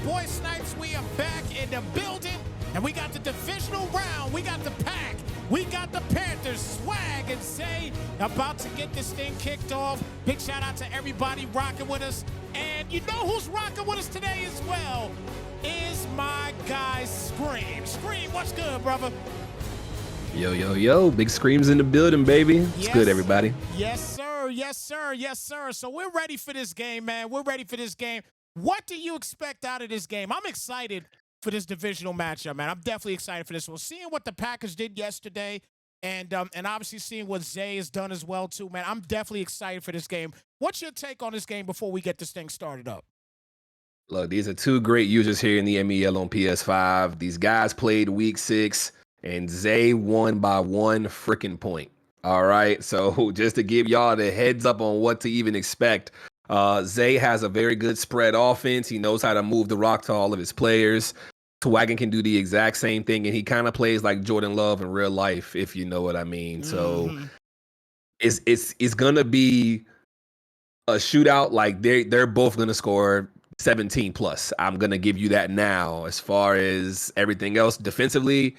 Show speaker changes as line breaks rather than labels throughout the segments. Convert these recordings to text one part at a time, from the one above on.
boy Snypz. We are back in the building, and we got the divisional round. We got the pack. We got the Panthers, Swag and Zay, about to get this thing kicked off. Big shout out to everybody rocking with us. And you know who's rocking with us today as well is my guy Scream. Scream, what's good, brother?
Yo, yo, yo, big Screams in the building, baby. It's good, everybody.
Yes, sir. Yes, sir. Yes, sir. So we're ready for this game, man. We're ready for this game. What do you expect out of this game? I'm excited for this divisional matchup, man. I'm definitely excited for this one. Seeing what the Packers did yesterday and obviously seeing what Zay has done as well, too, man. I'm definitely excited for this game. What's your take on this game before we get this thing started up?
Look, these are two great users here in the MEL on PS5. These guys played week 6, and Zay won by 1 freaking point. All right, so just to give y'all the heads up on what to even expect, Zay has a very good spread offense. He knows how to move the rock to all of his players. Twaggin can do the exact same thing, and he kind of plays like Jordan Love in real life, if you know what I mean. So it's gonna be a shootout. Like they're both gonna score 17 plus. I'm gonna give you that now. As far as everything else defensively,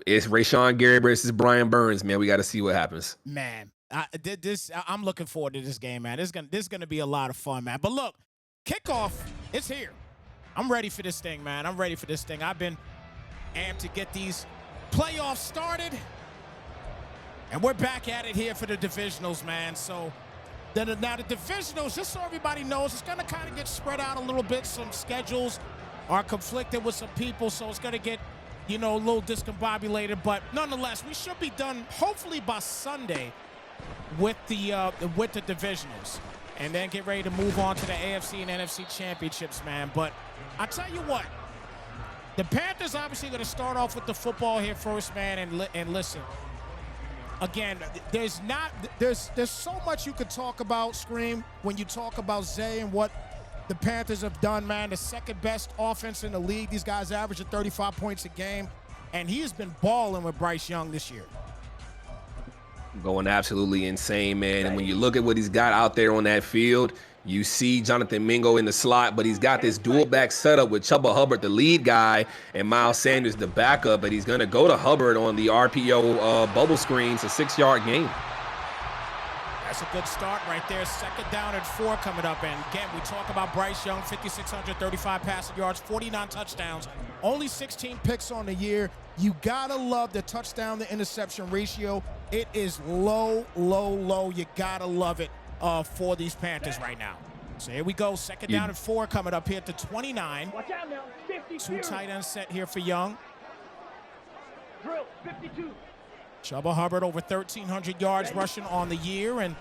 it's Rashawn Gary versus Brian Burns. Man, we got to see what happens.
Man, I'm looking forward to this game, man. This is gonna be a lot of fun, man. But look, kickoff, it's here. I'm ready for this thing, man. I'm ready for this thing. I've been amped to get these playoffs started. And we're back at it here for the divisionals, man. So now the divisionals, just so everybody knows, it's going to kind of get spread out a little bit. Some schedules are conflicted with some people, so it's going to get, you know, a little discombobulated. But nonetheless, we should be done hopefully by Sunday with the divisionals. And then get ready to move on to the AFC and NFC championships, man. But I tell you what, the Panthers obviously going to start off with the football here first, man. And listen, again, there's so much you could talk about, Scream, when you talk about Zay and what the Panthers have done, man. The second best offense in the league. These guys average at 35 points a game, and he has been balling with Bryce Young this year.
Going absolutely insane, man. And when you look at what he's got out there on that field, you see Jonathan Mingo in the slot, but he's got this dual back setup with Chuba Hubbard, the lead guy, and Miles Sanders, the backup. But he's going to go to Hubbard on the RPO bubble screens, a 6-yard gain.
That's a good start right there. Second down and 4 coming up. And again, we talk about Bryce Young, 5,635 passing yards, 49 touchdowns, only 16 picks on the year. You gotta love the touchdown to interception ratio. It is low, low, low. You gotta love it for these Panthers right now. So here we go. Second down and 4 coming up here to 29.
Watch out now. 50,
Two tight ends set here for Young.
Drill, 52.
Chuba Hubbard over 1,300 yards rushing on the year, and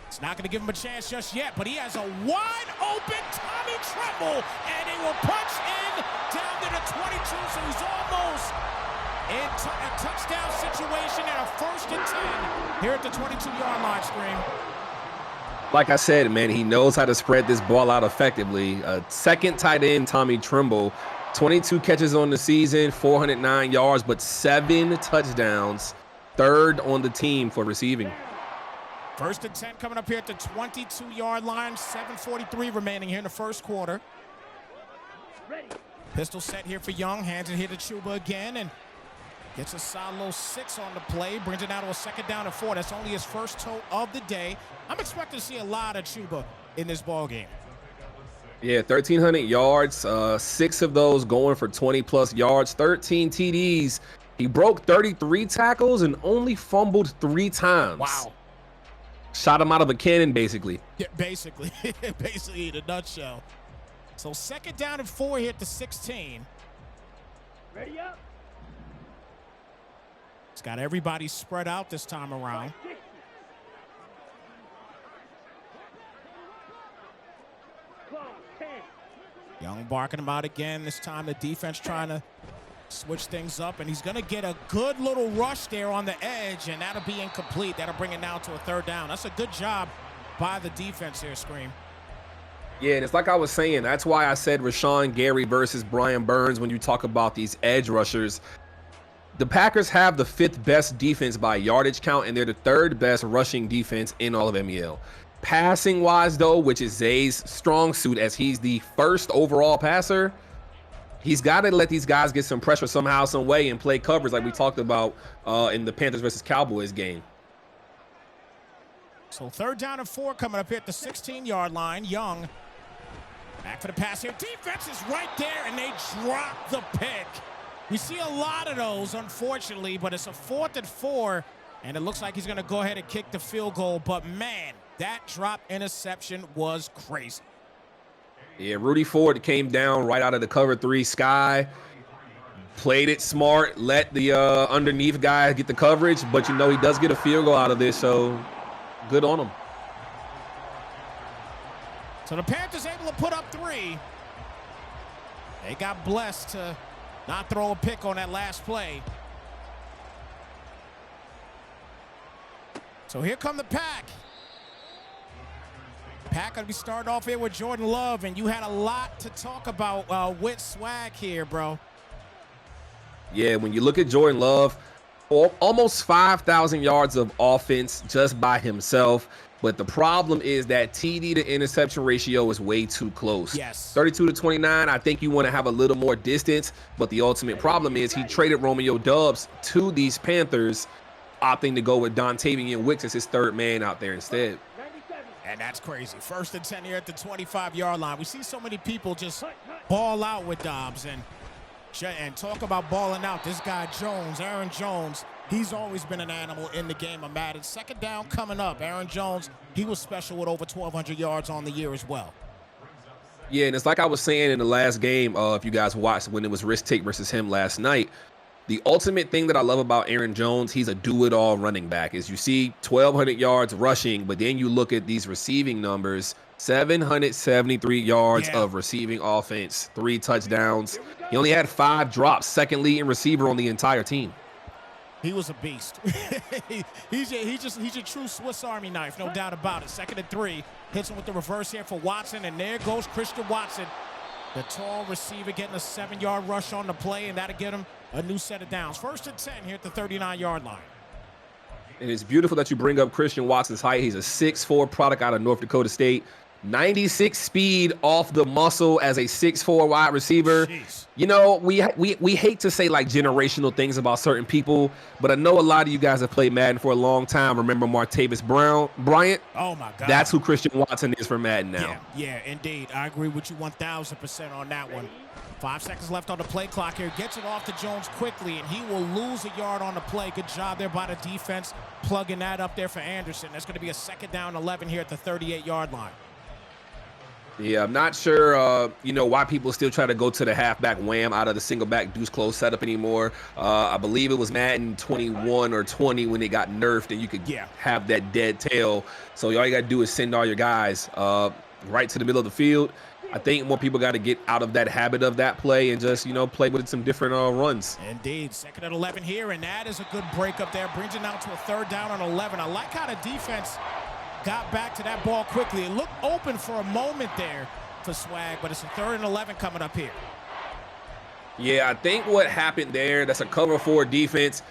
it's not going to give him a chance just yet, but he has a wide-open Tommy Tremble, and he will punch in down to the 22, so he's almost in a touchdown situation and a 1st and 10 here at the 22-yard line, Scream.
Like I said, man, he knows how to spread this ball out effectively. Second tight end, Tommy Tremble, 22 catches on the season, 409 yards, but 7 touchdowns. 3rd on the team for receiving.
1st and 10 coming up here at the 22-yard line. 7:43 remaining here in the first quarter.
Ready.
Pistol set here for Young. Hands it here to Chuba again and gets a solid little 6 on the play. Brings it down to a 2nd down and 4. That's only his first toe of the day. I'm expecting to see a lot of Chuba in this ball game.
Yeah, 1,300 yards. 6 of those going for 20-plus yards. 13 TDs. He broke 33 tackles and only fumbled 3 times.
Wow.
Shot him out of a cannon, basically.
Yeah, basically. Basically in a nutshell. So 2nd down and 4 here at the 16.
Ready up.
It's got everybody spread out this time around.
60. Close, 10.
Young barking him out again. This time the defense trying to switch things up, and he's going to get a good little rush there on the edge, and that'll be incomplete. That'll bring it now to a 3rd down. That's a good job by the defense here, Scream.
Yeah, and it's like I was saying, that's why I said Rashawn Gary versus Brian Burns when you talk about these edge rushers. The Packers have the 5th best defense by yardage count, and they're the 3rd best rushing defense in all of MEL. Passing wise, though, which is Zay's strong suit, as he's the first overall passer, he's got to let these guys get some pressure somehow, some way, and play covers like we talked about in the Panthers versus Cowboys game.
So 3rd down and 4 coming up here at the 16-yard line. Young back for the pass here. Defense is right there, and they drop the pick. We see a lot of those, unfortunately, but it's a 4th and 4, and it looks like he's going to go ahead and kick the field goal. But, man, that drop interception was crazy.
Yeah, Rudy Ford came down right out of the cover 3 sky, played it smart, let the underneath guy get the coverage, but you know he does get a field goal out of this, so good on him.
So the Panthers able to put up 3. They got blessed to not throw a pick on that last play. So here come the Pack. Pack going to be starting off here with Jordan Love, and you had a lot to talk about with Swag here, bro.
Yeah, when you look at Jordan Love, almost 5,000 yards of offense just by himself. But the problem is that TD to interception ratio is way too close.
Yes.
32 to 29, I think you want to have a little more distance. But the ultimate problem is he traded Romeo Doubs to these Panthers, opting to go with Dontavian Wicks as his 3rd man out there instead.
And that's crazy. 1st and 10 here at the 25-yard line. We see so many people just ball out with Dobbs and talk about balling out. This guy Jones, Aaron Jones, he's always been an animal in the game of Madden. 2nd down coming up. Aaron Jones, he was special with over 1,200 yards on the year as well.
Yeah, and it's like I was saying in the last game, if you guys watched when it was Risk Take versus him last night, the ultimate thing that I love about Aaron Jones, he's a do-it-all running back. Is you see 1,200 yards rushing, but then you look at these receiving numbers, 773 yards of receiving offense, 3 touchdowns. He only had 5 drops, 2nd leading receiver on the entire team.
He was a beast. he's a true Swiss Army knife, no doubt about it. 2nd and 3, hits him with the reverse here for Watson, and there goes Christian Watson, the tall receiver, getting a 7-yard rush on the play, and that'll get him a new set of downs. 1st and 10 here at the 39-yard line.
And it's beautiful that you bring up Christian Watson's height. He's a 6'4" product out of North Dakota State. 96 speed off the muscle as a 6'4" wide receiver.
Jeez.
You know, we hate to say like generational things about certain people, but I know a lot of you guys have played Madden for a long time. Remember Martavis Bryant?
Oh my God.
That's who Christian Watson is for Madden now.
Yeah, indeed. I agree with you 1,000% on that one. 5 seconds left on the play clock here. Gets it off to Jones quickly, and he will lose a yard on the play. Good job there by the defense, plugging that up there for Anderson. That's going to be a 2nd down 11 here at the 38-yard line.
Yeah, I'm not sure, why people still try to go to the halfback wham out of the single back deuce close setup anymore. I believe it was Madden 21 or 20 when it got nerfed and you could have that dead tail. So all you got to do is send all your guys right to the middle of the field. I think more people got to get out of that habit of that play and just, play with some different runs.
Indeed. 2nd and 11 here, and that is a good break up there. Brings it now to a 3rd down on 11. I like how the defense got back to that ball quickly. It looked open for a moment there for Swag, but it's a 3rd and 11 coming up here.
Yeah, I think what happened there, that's a cover 4 defense,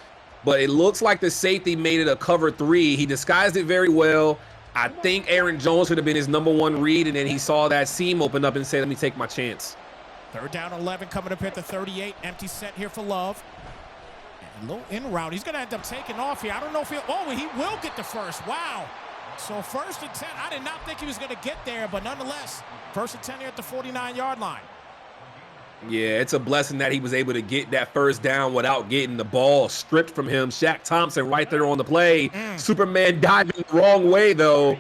but it looks like the safety made it a cover 3. He disguised it very well. I think Aaron Jones should have been his #1 read, and then he saw that seam open up and said, let me take my chance.
3rd down 11 coming up here at the 38. Empty set here for Love. And a little in route. He's going to end up taking off here. I don't know if he will get the first. Wow. So 1st and 10, I did not think he was going to get there, but nonetheless, 1st and 10 here at the 49-yard line.
Yeah, it's a blessing that he was able to get that 1st down without getting the ball stripped from him. Shaq Thompson right there on the play. Superman diving the wrong way, though.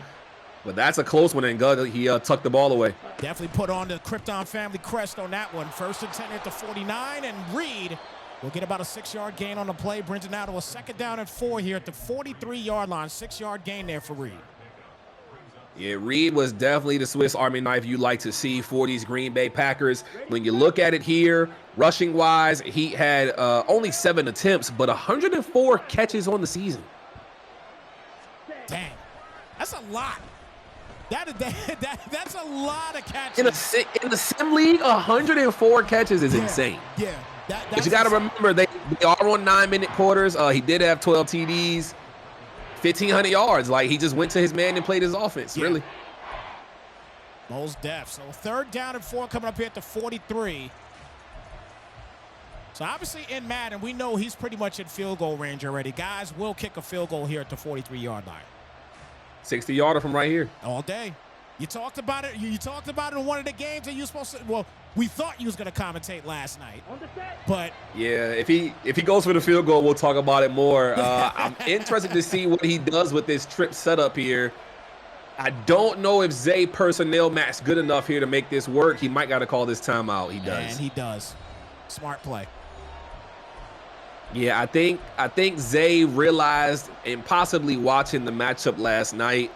But that's a close one, and he tucked the ball away.
Definitely put on the Krypton family crest on that one. 1st and 10 here at the 49, and Reed will get about a 6-yard gain on the play. Brings it now to a 2nd down and 4 here at the 43-yard line. 6-yard gain there for Reed.
Yeah, Reed was definitely the Swiss Army knife you like to see for these Green Bay Packers. When you look at it here, rushing-wise, he had only 7 attempts, but 104 catches on the season.
Dang, that's a lot. That's a lot of catches.
In the Sim League, 104 catches is insane.
Yeah.
But you got to remember, they are on 9-minute quarters. He did have 12 TDs. 1,500 yards. Like, he just went to his man and played his offense, really.
Most def. So 3rd down and 4 coming up here at the 43. So obviously in Madden, we know he's pretty much in field goal range already. Guys will kick a field goal here at the 43-yard line.
60-yarder from right here.
All day. You talked about it. You talked about it in one of the games that you were supposed to. Well, we thought you was going to commentate last night, but
yeah, if he goes for the field goal, we'll talk about it more. I'm interested to see what he does with this trip setup here. I don't know if Zay personnel match good enough here to make this work. He might got to call this timeout. He does.
And he does. Smart play.
Yeah, I think Zay realized, and possibly watching the matchup last night,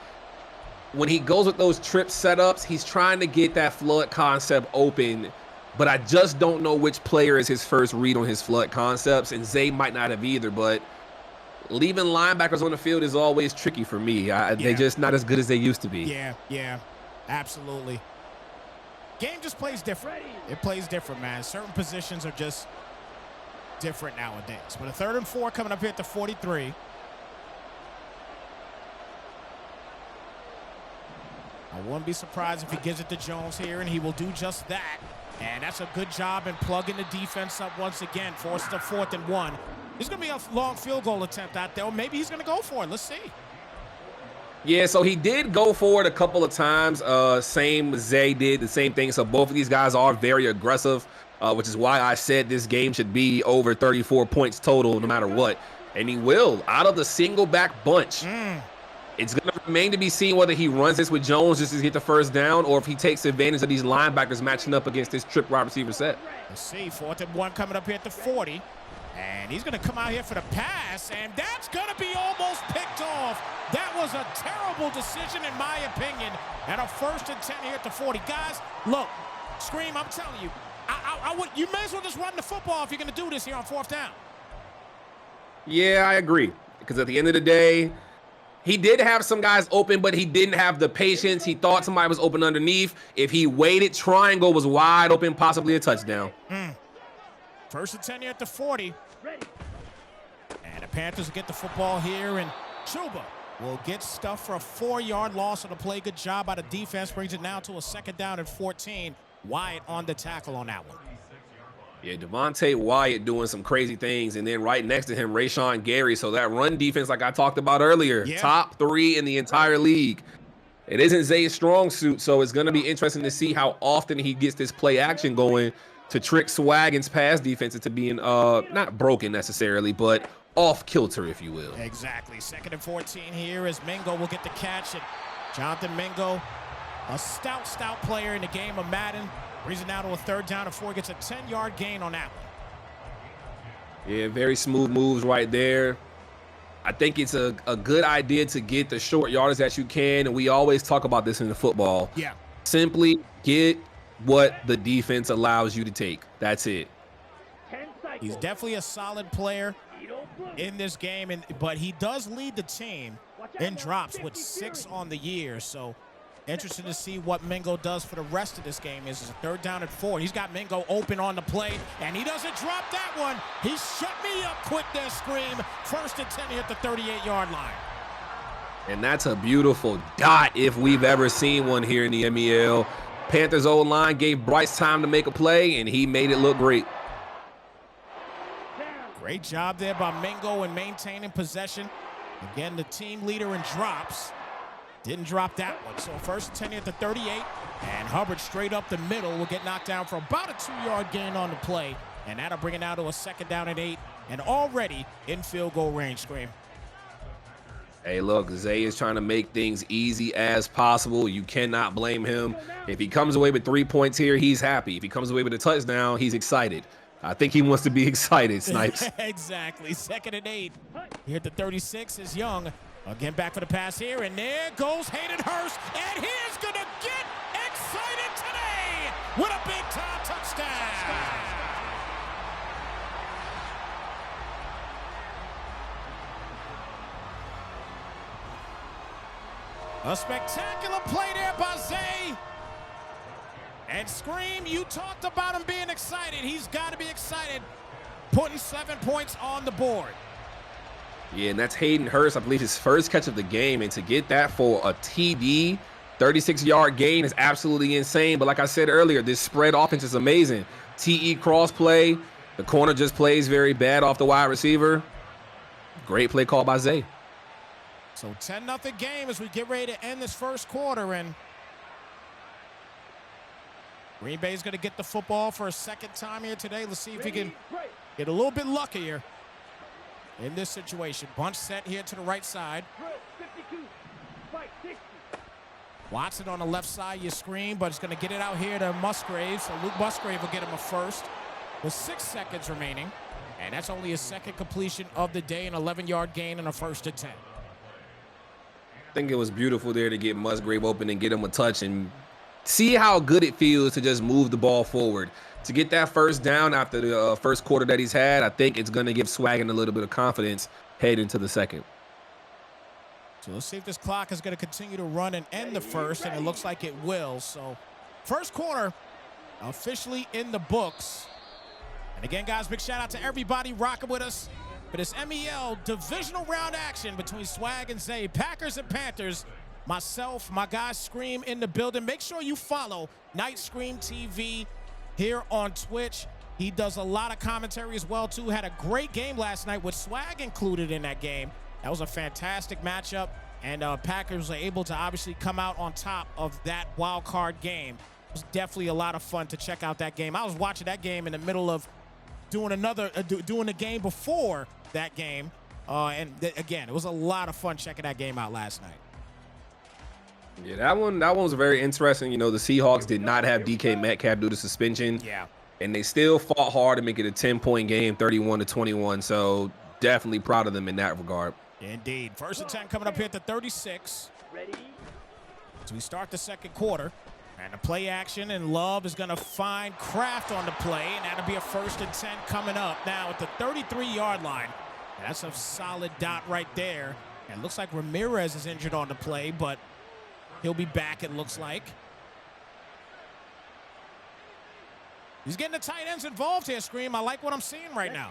when he goes with those trip setups, he's trying to get that flood concept open, but I just don't know which player is his first read on his flood concepts, and Zay might not have either, but leaving linebackers on the field is always tricky for me. They're just not as good as they used to be.
Yeah, absolutely. Game just plays different. It plays different, man. Certain positions are just different nowadays. But a 3rd and 4 coming up here at the 43. I wouldn't be surprised if he gives it to Jones here, and he will do just that. And that's a good job in plugging the defense up once again. Forces a 4th and 1. There's going to be a long field goal attempt out there. Maybe he's going to go for it. Let's see.
Yeah, so he did go for it a couple of times. Same Zay did the same thing. So both of these guys are very aggressive, which is why I said this game should be over 34 points total no matter what. And he will, out of the single back bunch. It's going to remain to be seen whether he runs this with Jones just to get the 1st down, or if he takes advantage of these linebackers matching up against this trip wide receiver set.
Let's see, 4th and 1 coming up here at the 40. And he's going to come out here for the pass, and that's going to be almost picked off. That was a terrible decision, in my opinion, and a 1st and 10 here at the 40. Guys, look, Scream, I'm telling you, you may as well just run the football if you're going to do this here on 4th down.
Yeah, I agree, because at the end of the day, he did have some guys open, but he didn't have the patience. He thought somebody was open underneath. If he waited, triangle was wide open, possibly a touchdown.
1st and 10 here at the 40. And the Panthers will get the football here, and Chuba will get stuff for a 4-yard loss on the play. Good job by the defense. Brings it now to a 2nd down and 14. Wyatt on the tackle on that one.
Yeah, Devontae Wyatt doing some crazy things, and then right next to him, Rashawn Gary. So that run defense, like I talked about earlier, top 3 in the entire league. It isn't Zay's strong suit, so it's going to be interesting to see how often he gets this play action going to trick Swaggin's pass defense into being not broken necessarily, but off kilter, if you will.
Exactly. 2nd and 14 here as Mingo will get the catch. And Jonathan Mingo, a stout player in the game of Madden. Brings it now to a 3rd down and 4. Gets a 10-yard gain on that one.
Yeah, very smooth moves right there. I think it's a good idea to get the short yardage that you can, and we always talk about this in the football.
Yeah.
Simply get what the defense allows you to take. That's it.
He's definitely a solid player in this game, but he does lead the team in drops with 6 on the year. So interesting to see what Mingo does for the rest of this game. Is a 3rd down and 4. He's got Mingo open on the play, and he doesn't drop that one. He shut me up quick there, Scream. 1st and 10 at the 38-yard line.
And that's a beautiful dot if we've ever seen one here in the MEL. Panthers O-line gave Bryce time to make a play, and he made it look great.
Great job there by Mingo in maintaining possession. Again, the team leader in drops. Didn't drop that one. So 1st and 10 at the 38. And Hubbard straight up the middle will get knocked down for about a 2-yard gain on the play. And that'll bring it now to a 2nd down and 8. And already in field goal range, Scream.
Hey, look, Zay is trying to make things easy as possible. You cannot blame him. If he comes away with 3 points here, he's happy. If he comes away with a touchdown, he's excited. I think he wants to be excited, Snypz.
Exactly. 2nd and 8. Here at the 36 is Young. Again, back for the pass here, and there goes Hayden Hurst, and he is going to get excited today with a big-time touchdown. A spectacular play there by Zay. And Scream, you talked about him being excited. He's got to be excited, putting 7 points on the board.
Yeah, and that's Hayden Hurst, I believe his first catch of the game. And to get that for a TD, 36-yard gain is absolutely insane. But like I said earlier, this spread offense is amazing. TE cross play. The corner just plays very bad off the wide receiver. Great play call by Zay.
So 10-0 game as we get ready to end this first quarter. And Green Bay's going to get the football for a second time here today. Let's see if we can get a little bit luckier in this situation. Bunch set here to the right side.
52, fight 60.
Watson on the left side, you screen, but it's going to get it out here to Musgrave. So Luke Musgrave will get him a first with 6 seconds remaining. And that's only his second completion of the day, an 11-yard gain and a 1st and 10.
I think it was beautiful there to get Musgrave open and get him a touch and see how good it feels to just move the ball forward. To get that first down after the first quarter that he's had, I think it's going to give Swaggin a little bit of confidence heading into the second.
So let's see if this clock is going to continue to run and end the first, and it looks like it will. So first quarter officially in the books. And again, guys, big shout out to everybody rocking with us for this MEL divisional round action between Swag and Zay, Packers and Panthers. Myself, my guys Scream in the building. Make sure you follow Night Scream TV here on Twitch. He does a lot of commentary as well, too. Had a great game last night with Swag included in that game. That was a fantastic matchup, and Packers were able to obviously come out on top of that wild card game. It was definitely a lot of fun to check out that game. I was watching that game in the middle of doing doing the game before that game, again, it was a lot of fun checking that game out last night.
Yeah, that one was very interesting. You know, the Seahawks did not have DK Metcalf due to suspension.
Yeah.
And they still fought hard to make it a 10-point game, 31-21. So definitely proud of them in that regard.
Indeed. 1st and 10 coming up here at the 36.
Ready?
So we start the second quarter. And the play action, and Love is going to find Kraft on the play, and that'll be a 1st and 10 coming up now at the 33-yard line. And that's a solid dot right there. And it looks like Ramirez is injured on the play, but he'll be back, it looks like. He's getting the tight ends involved here, Scream. I like what I'm seeing right now.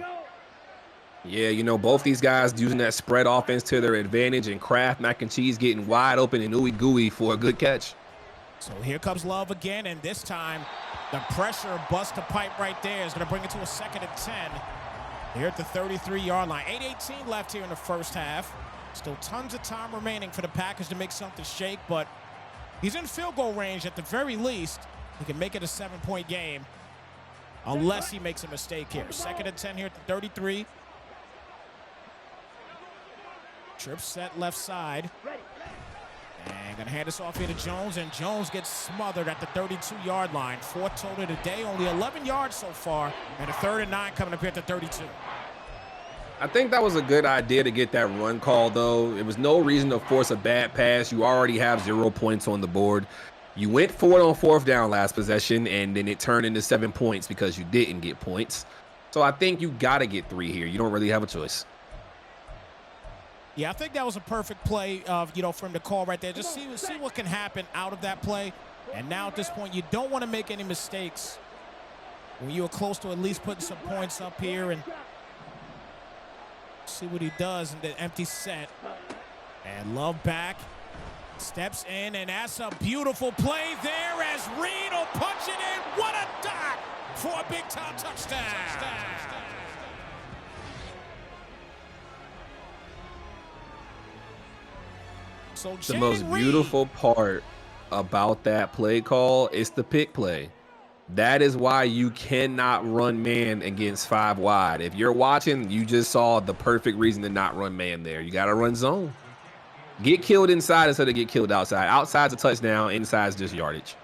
Yeah, you know, both these guys using that spread offense to their advantage, and Kraft, Mac and Cheese getting wide open and ooey gooey for a good catch.
So here comes Love again, and this time the pressure bust the pipe right there is going to bring it to a 2nd and 10 here at the 33-yard line. 8:18 left here in the first half. Still tons of time remaining for the Packers to make something shake, but he's in field goal range at the very least. He can make it a 7-point game unless he makes a mistake here. 2nd and 10 here at the 33. Trip set left side. And going to hand this off here to Jones, and Jones gets smothered at the 32-yard line. 4th total today, only 11 yards so far, and a 3rd and 9 coming up here at the 32.
I think that was a good idea to get that run call, though. It was no reason to force a bad pass. You already have 0 points on the board. You went for it on 4th down last possession, and then it turned into 7 points because you didn't get points. So I think you got to get 3 here. You don't really have a choice.
Yeah, I think that was a perfect play, for him to call right there. Just see what can happen out of that play. And now at this point, you don't want to make any mistakes when you are close to at least putting some points up here. And see what he does in the empty set. And Love back, steps in, and that's a beautiful play there as Reed will punch it in. What a dot for a big-time touchdown. So
The most beautiful part about that play call is the pick play. That is why you cannot run man against 5 wide. If you're watching, you just saw the perfect reason to not run man there. You got to run zone. Get killed inside instead of get killed outside. Outside's a touchdown. Inside's just yardage.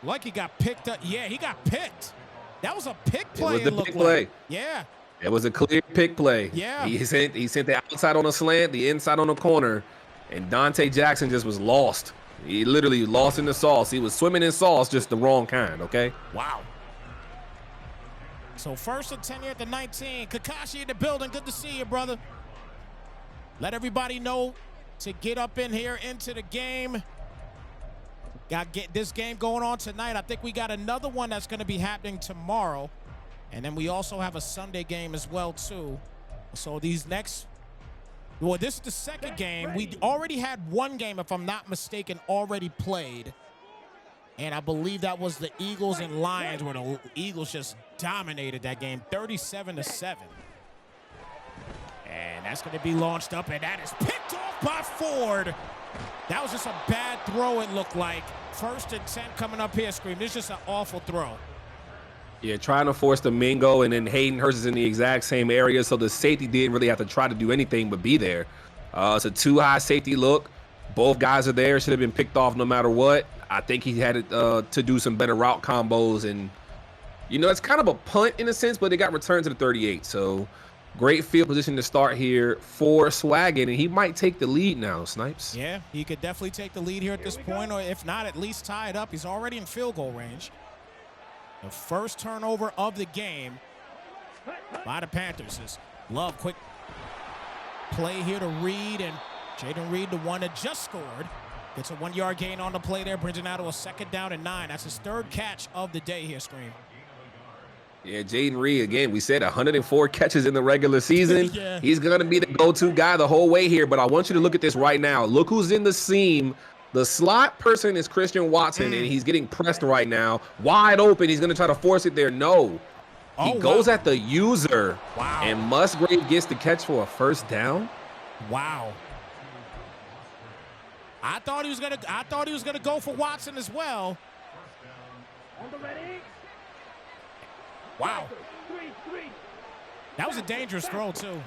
Like he got picked up. Yeah, he got picked. That was a pick play.
It was the pick play.
Yeah.
It was a clear pick play.
Yeah.
He sent the outside on a slant, the inside on the corner, and Dante Jackson just was lost. He literally lost in the sauce. He was swimming in sauce, just the wrong kind, okay?
Wow. So 1st and 10 here at the 19. Kakashi in the building. Good to see you, brother. Let everybody know to get up in here into the game. Got get this game going on tonight. I think we got another one that's going to be happening tomorrow. And then we also have a Sunday game as well, too. So these next, well, this is the second game. We already had one game, if I'm not mistaken, already played. And I believe that was the Eagles and Lions, where the Eagles just dominated that game, 37-7. And that's going to be launched up, and that is picked off by Ford. That was just a bad throw, it looked like. 1st and 10 coming up here, Scream. This is just an awful throw.
Yeah, trying to force the Mingo, and then Hayden Hurst is in the exact same area, so the safety didn't really have to try to do anything but be there. It's a too-high safety look. Both guys are there. Should have been picked off no matter what. I think he had to do some better route combos, and, you know, it's kind of a punt in a sense, but it got returned to the 38, so great field position to start here for Swaggin, and he might take the lead now, Snypz.
Yeah, he could definitely take the lead here at this point, or if not, at least tie it up. He's already in field goal range. The first turnover of the game by the Panthers is Love. Quick play here to Reed, and Jaden Reed, the one that just scored, gets a 1-yard gain on the play there, brings it now to a 2nd down and 9. That's his 3rd catch of the day here, Scream.
Yeah, Jaden Reed, again, we said 104 catches in the regular season.
Yeah.
He's going to be the go-to guy the whole way here, but I want you to look at this right now. Look who's in the seam. The slot person is Christian Watson, and he's getting pressed right now. Wide open. He's going to try to force it there. No. He goes at the user, and Musgrave gets the catch for a 1st down.
Wow. I thought he was gonna go for Watson as well.
On the ready.
Wow.
3-3.
That was a dangerous throw, too.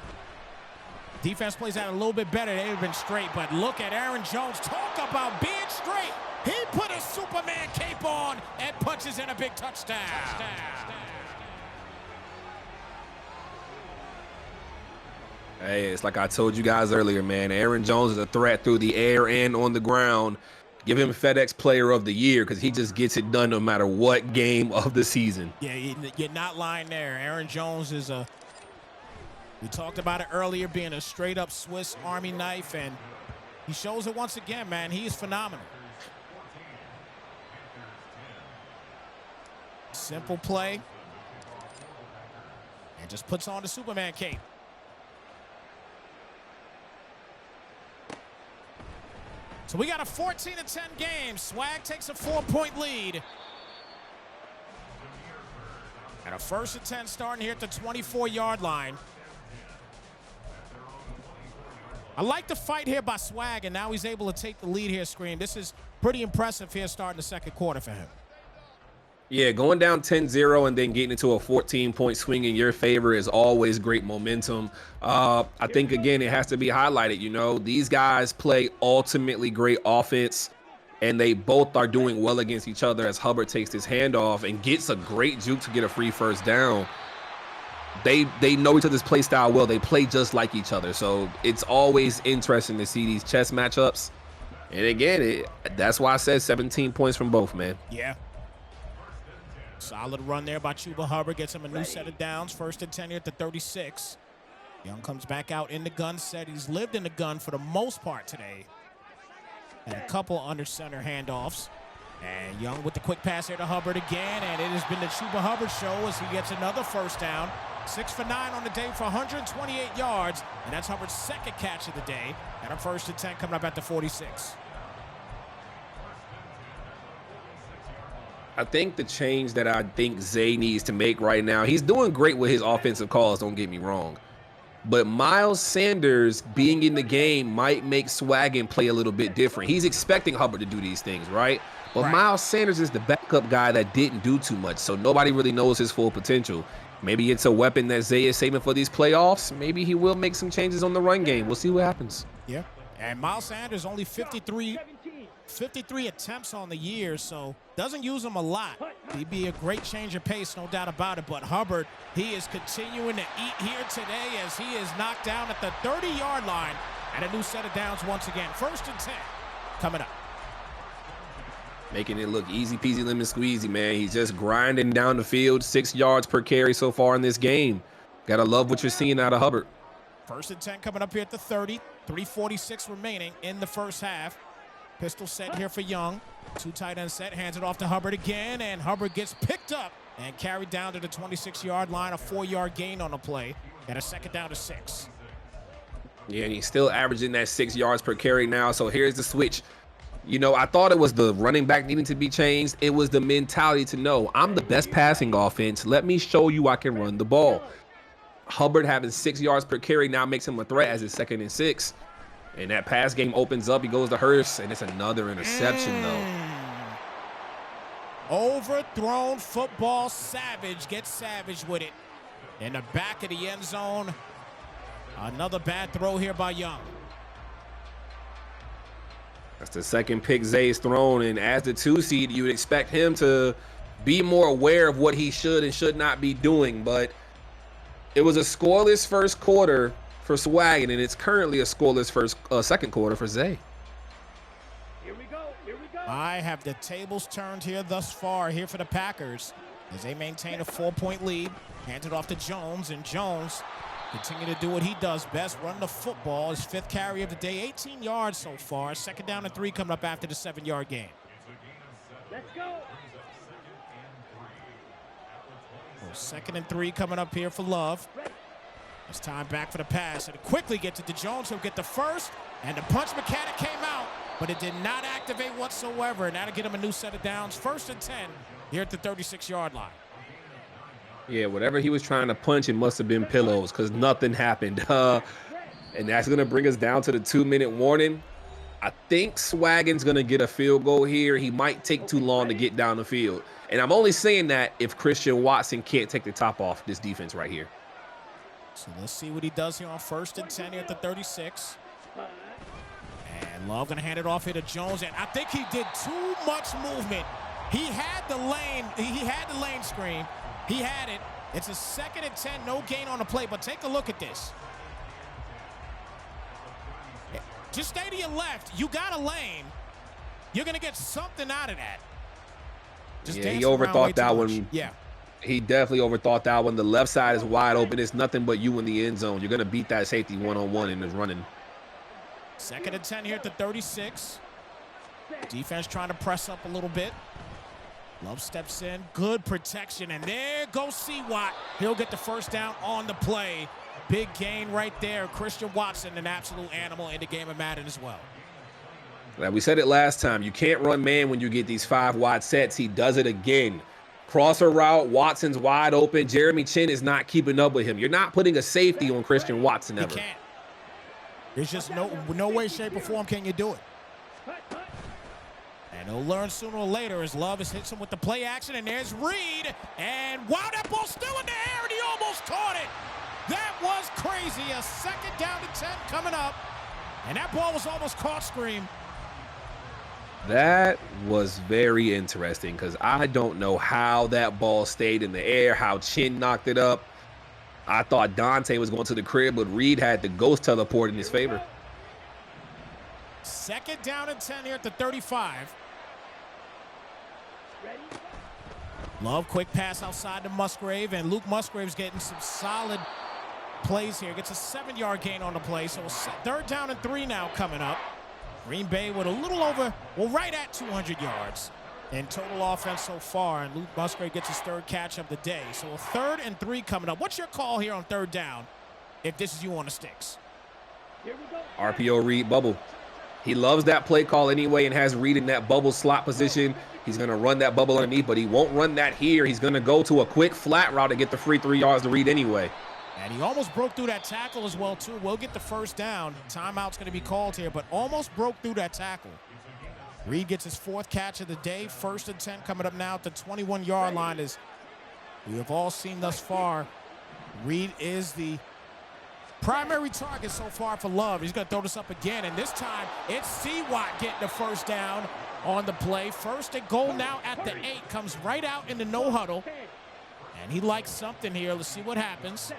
Defense plays out a little bit better. They would have been straight, but look at Aaron Jones. Talk about being straight. He put a Superman cape on and punches in a big touchdown.
Hey, it's like I told you guys earlier, man. Aaron Jones is a threat through the air and on the ground. Give him FedEx Player of the Year because he just gets it done no matter what game of the season.
Yeah, you're not lying there. Aaron Jones is we talked about it earlier, being a straight-up Swiss Army knife, and he shows it once again, man. He is phenomenal. Simple play. And just puts on the Superman cape. So we got a 14-10 game. Swag takes a 4-point lead. And a 1st and 10 starting here at the 24-yard line. I like the fight here by Swag, and now he's able to take the lead here, Scream. This is pretty impressive here starting the 2nd quarter for him.
Yeah, going down 10-0 and then getting into a 14-point swing in your favor is always great momentum. I think, again, it has to be highlighted. You know, these guys play ultimately great offense, and they both are doing well against each other as Hubbard takes his handoff and gets a great juke to get a free 1st down. They know each other's play style well. They play just like each other. So it's always interesting to see these chess matchups. And, again, that's why I said 17 points from both, man.
Yeah. Solid run there by Chuba Hubbard. Gets him a new set of downs. 1st and 10 here at the 36. Young comes back out in the gun set. He's lived in the gun for the most part today. And a couple under center handoffs. And Young with the quick pass here to Hubbard again. And it has been the Chuba Hubbard show as he gets another 1st down. 6 for 9 on the day for 128 yards. And that's Hubbard's 2nd catch of the day. And a 1st and 10 coming up at the 46.
I think the change that I think Zay needs to make right now, he's doing great with his offensive calls, don't get me wrong. But Miles Sanders being in the game might make Swaggin play a little bit different. He's expecting Hubbard to do these things, right? But Miles Sanders is the backup guy that didn't do too much, so nobody really knows his full potential. Maybe it's a weapon that Zay is saving for these playoffs. Maybe he will make some changes on the run game. We'll see what happens.
Yeah. And Miles Sanders only 53 attempts on the year, so doesn't use them a lot. He'd be a great change of pace, no doubt about it. But Hubbard, he is continuing to eat here today as he is knocked down at the 30-yard line. And a new set of downs once again. 1st and 10 coming up.
Making it look easy peasy lemon squeezy, man. He's just grinding down the field, 6 yards per carry so far in this game. Gotta love what you're seeing out of Hubbard.
1st and 10 coming up here at the 30. 3:46 remaining in the 1st half. Pistol set here for Young. 2 tight end set, hands it off to Hubbard again, and Hubbard gets picked up and carried down to the 26-yard line, a 4-yard gain on the play, and a 2nd down to 6.
Yeah, and he's still averaging that 6 yards per carry now. So here's the switch. You know, I thought it was the running back needing to be changed. It was the mentality to know I'm the best passing offense. Let me show you I can run the ball. Hubbard having 6 yards per carry now makes him a threat as it's 2nd and 6. And that pass game opens up. He goes to Hurst, and it's another interception, though.
Overthrown football. Savage gets savage with it. In the back of the end zone. Another bad throw here by Young.
That's the 2nd pick Zay's thrown, and as the 2 seed, you would expect him to be more aware of what he should and should not be doing, but it was a scoreless first quarter for Swaggin, and it's currently a scoreless second quarter for Zay.
Here we go. Here we go.
I have the tables turned here thus far here for the Packers as they maintain a 4-point lead. Handed off to Jones, and Jones continue to do what he does best, run the football. His 5th carry of the day, 18 yards so far. 2nd down and 3 coming up after the 7-yard gain.
Let's go.
2nd and 3 coming up here for Love. It's time back for the pass, and quickly gets it to Jones. He'll get the first, and the punch mechanic came out, but it did not activate whatsoever, and that'll get him a new set of downs. 1st and 10 here at the 36-yard line.
Yeah, whatever he was trying to punch, it must have been pillows because nothing happened. And that's going to bring us down to the 2-minute warning. I think Swaggin's going to get a field goal here. He might take too long to get down the field. And I'm only saying that if Christian Watson can't take the top off this defense right here.
So let's see what he does here on 1st and 10 here at the 36. And Love going to hand it off here to Jones. And I think he did too much movement. He had the lane screen. He had it. It's a 2nd and 10, no gain on the play, but take a look at this. Just stay to your left. You got a lane. You're going to get something out of that. Just
yeah, he overthought that one.
Yeah.
He definitely overthought that one. The left side is wide open. It's nothing but you in the end zone. You're going to beat that safety one-on-one in his running.
2nd and 10 here at the 36. Defense trying to press up a little bit. Love steps in, good protection, and there goes C-Watt. He'll get the 1st down on the play. Big gain right there. Christian Watson, an absolute animal in the game of Madden as well.
Now, we said it last time. You can't run man when you get these 5-wide sets. He does it again. Crosser route, Watson's wide open. Jeremy Chin is not keeping up with him. You're not putting a safety on Christian Watson ever.
You can't. There's just no way, shape, or form can you do it. And he'll learn sooner or later as Love hits him with the play action, and there's Reed. And wow, that ball's still in the air, and he almost caught it. That was crazy. A 2nd down to 10 coming up, and that ball was almost caught, Scream.
That was very interesting because I don't know how that ball stayed in the air, how Chin knocked it up. I thought Dante was going to the crib, but Reed had the ghost teleport in his favor.
2nd down and 10 here at the 35. Love, quick pass outside to Musgrave, and Luke Musgrave's getting some solid plays here. Gets a 7-yard gain on the play, so 3rd down and 3 now coming up. Green Bay with a little over, well, right at 200 yards in total offense so far, and Luke Musgrave gets his 3rd catch of the day. So a 3rd and 3 coming up. What's your call here on 3rd down if this is you on the sticks?
Here we go.
RPO Reed bubble. He loves that play call anyway and has Reed in that bubble slot position. He's going to run that bubble underneath, but he won't run that here. He's going to go to a quick flat route to get the free 3 yards to Reed anyway.
And he almost broke through that tackle as well, too. We'll get the 1st down. Timeout's going to be called here, but almost broke through that tackle. Reed gets his 4th catch of the day. 1st and 10 coming up now at the 21-yard line. As we have all seen thus far, Reed is the primary target so far for Love. He's going to throw this up again, and this time it's C-Watt getting the 1st down on the play. 1st and goal now at the 8. Comes right out in the no-huddle, and he likes something here. Let's see what happens.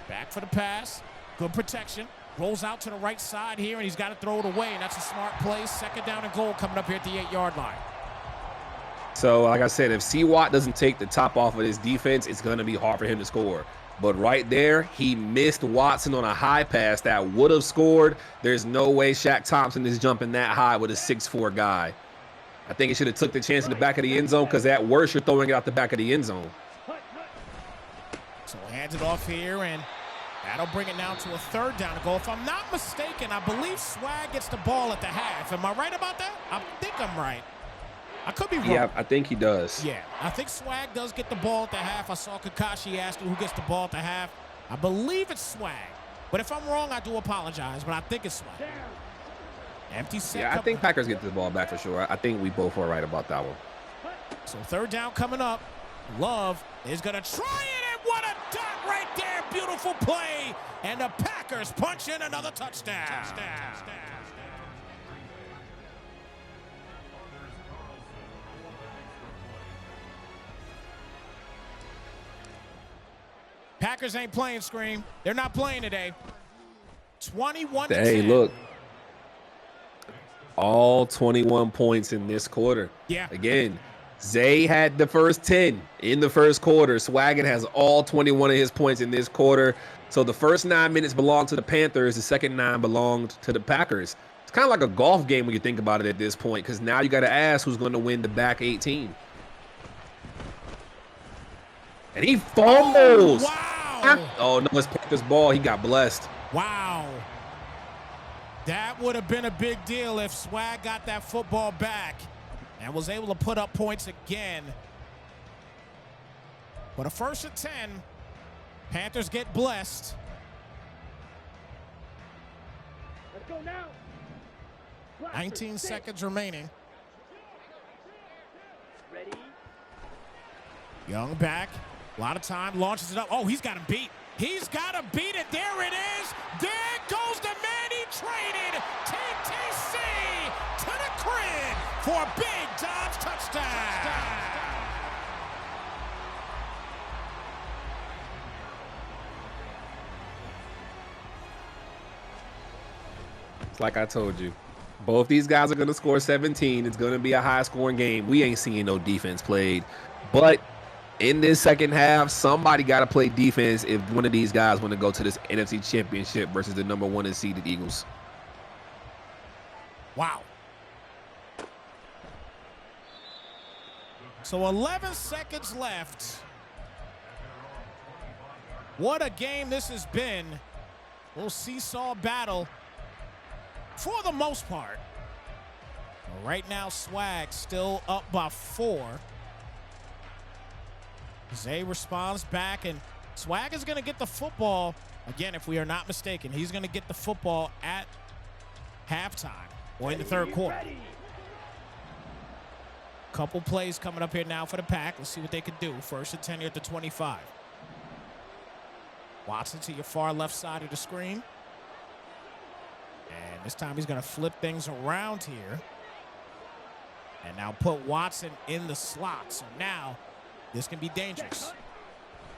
Back for the pass. Good protection. Rolls out to the right side here, and he's got to throw it away, and that's a smart play. 2nd down and goal coming up here at the 8-yard line.
So, like I said, if C-Watt doesn't take the top off of this defense, it's going to be hard for him to score. But right there, he missed Watson on a high pass that would have scored. There's no way Shaq Thompson is jumping that high with a 6'4" guy. I think he should have took the chance in the back of the end zone because at worst, you're throwing it out the back of the end zone.
So hands it off here, and that'll bring it now to a 3rd down to go. If I'm not mistaken, I believe Swag gets the ball at the half. Am I right about that? I think I'm right. I could be wrong.
Yeah, I think he does.
Yeah, I think Swag does get the ball at the half. I saw Kakashi ask who gets the ball at the half. I believe it's Swag. But if I'm wrong, I do apologize, but I think it's Swag. Empty set.
Yeah, I think Packers get this ball back for sure. I think we both were right about that one.
So 3rd down coming up. Love is going to try it, and what a dot right there. Beautiful play. And the Packers punch in another touchdown. Packers ain't playing, Scream. They're not playing today. 21-10.
Hey, look. All 21 points in this quarter.
Yeah.
Again, Zay had the first 10 in the first quarter. Swaggin has all 21 of his points in this quarter. So the first 9 minutes belonged to the Panthers. The second 9 belonged to the Packers. It's kind of like a golf game when you think about it at this point, because now you got to ask who's going to win the back 18. And he fumbles.
Oh, wow.
Oh, no, it's Panthers ball. He got blessed.
Wow. That would have been a big deal if Swag got that football back and was able to put up points again. But a 1st and 10, Panthers get blessed.
Let's go now.
19 seconds remaining.
Ready?
Young back, a lot of time, launches it up. Oh, he's got him beat. He's got him beat it. There it is. There goes the man he traded. TTC to the crib for a big Dobbs touchdown.
It's like I told you. Both these guys are going to score 17. It's going to be a high-scoring game. We ain't seeing no defense played. But in this second half, somebody got to play defense if one of these guys want to go to this NFC Championship versus the #1 seeded Eagles.
Wow. So 11 seconds left. What a game this has been. A little seesaw battle for the most part. Well, right now, Swag still up by 4. Zay responds back, and Swag is going to get the football. Again, if we are not mistaken, he's going to get the football at halftime or in the 3rd quarter. Couple plays coming up here now for the Pack. Let's see what they can do. 1st and 10 here at the 25. Watson to your far left side of the screen. And this time he's going to flip things around here. And now put Watson in the slot. So now this can be dangerous.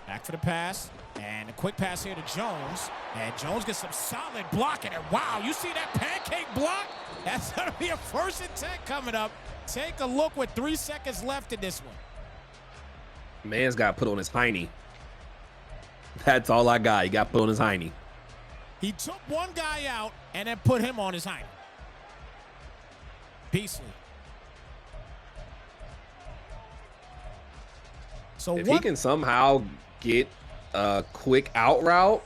Back for the pass. And a quick pass here to Jones. And Jones gets some solid blocking. And wow, you see that pancake block? That's going to be a 1st and 10 coming up. Take a look with 3 seconds left in this one.
Man's got put on his hiney. That's all I got. He got put on his hiney.
He took one guy out and then put him on his hiney. Beastly. So
if he can somehow get a quick out route,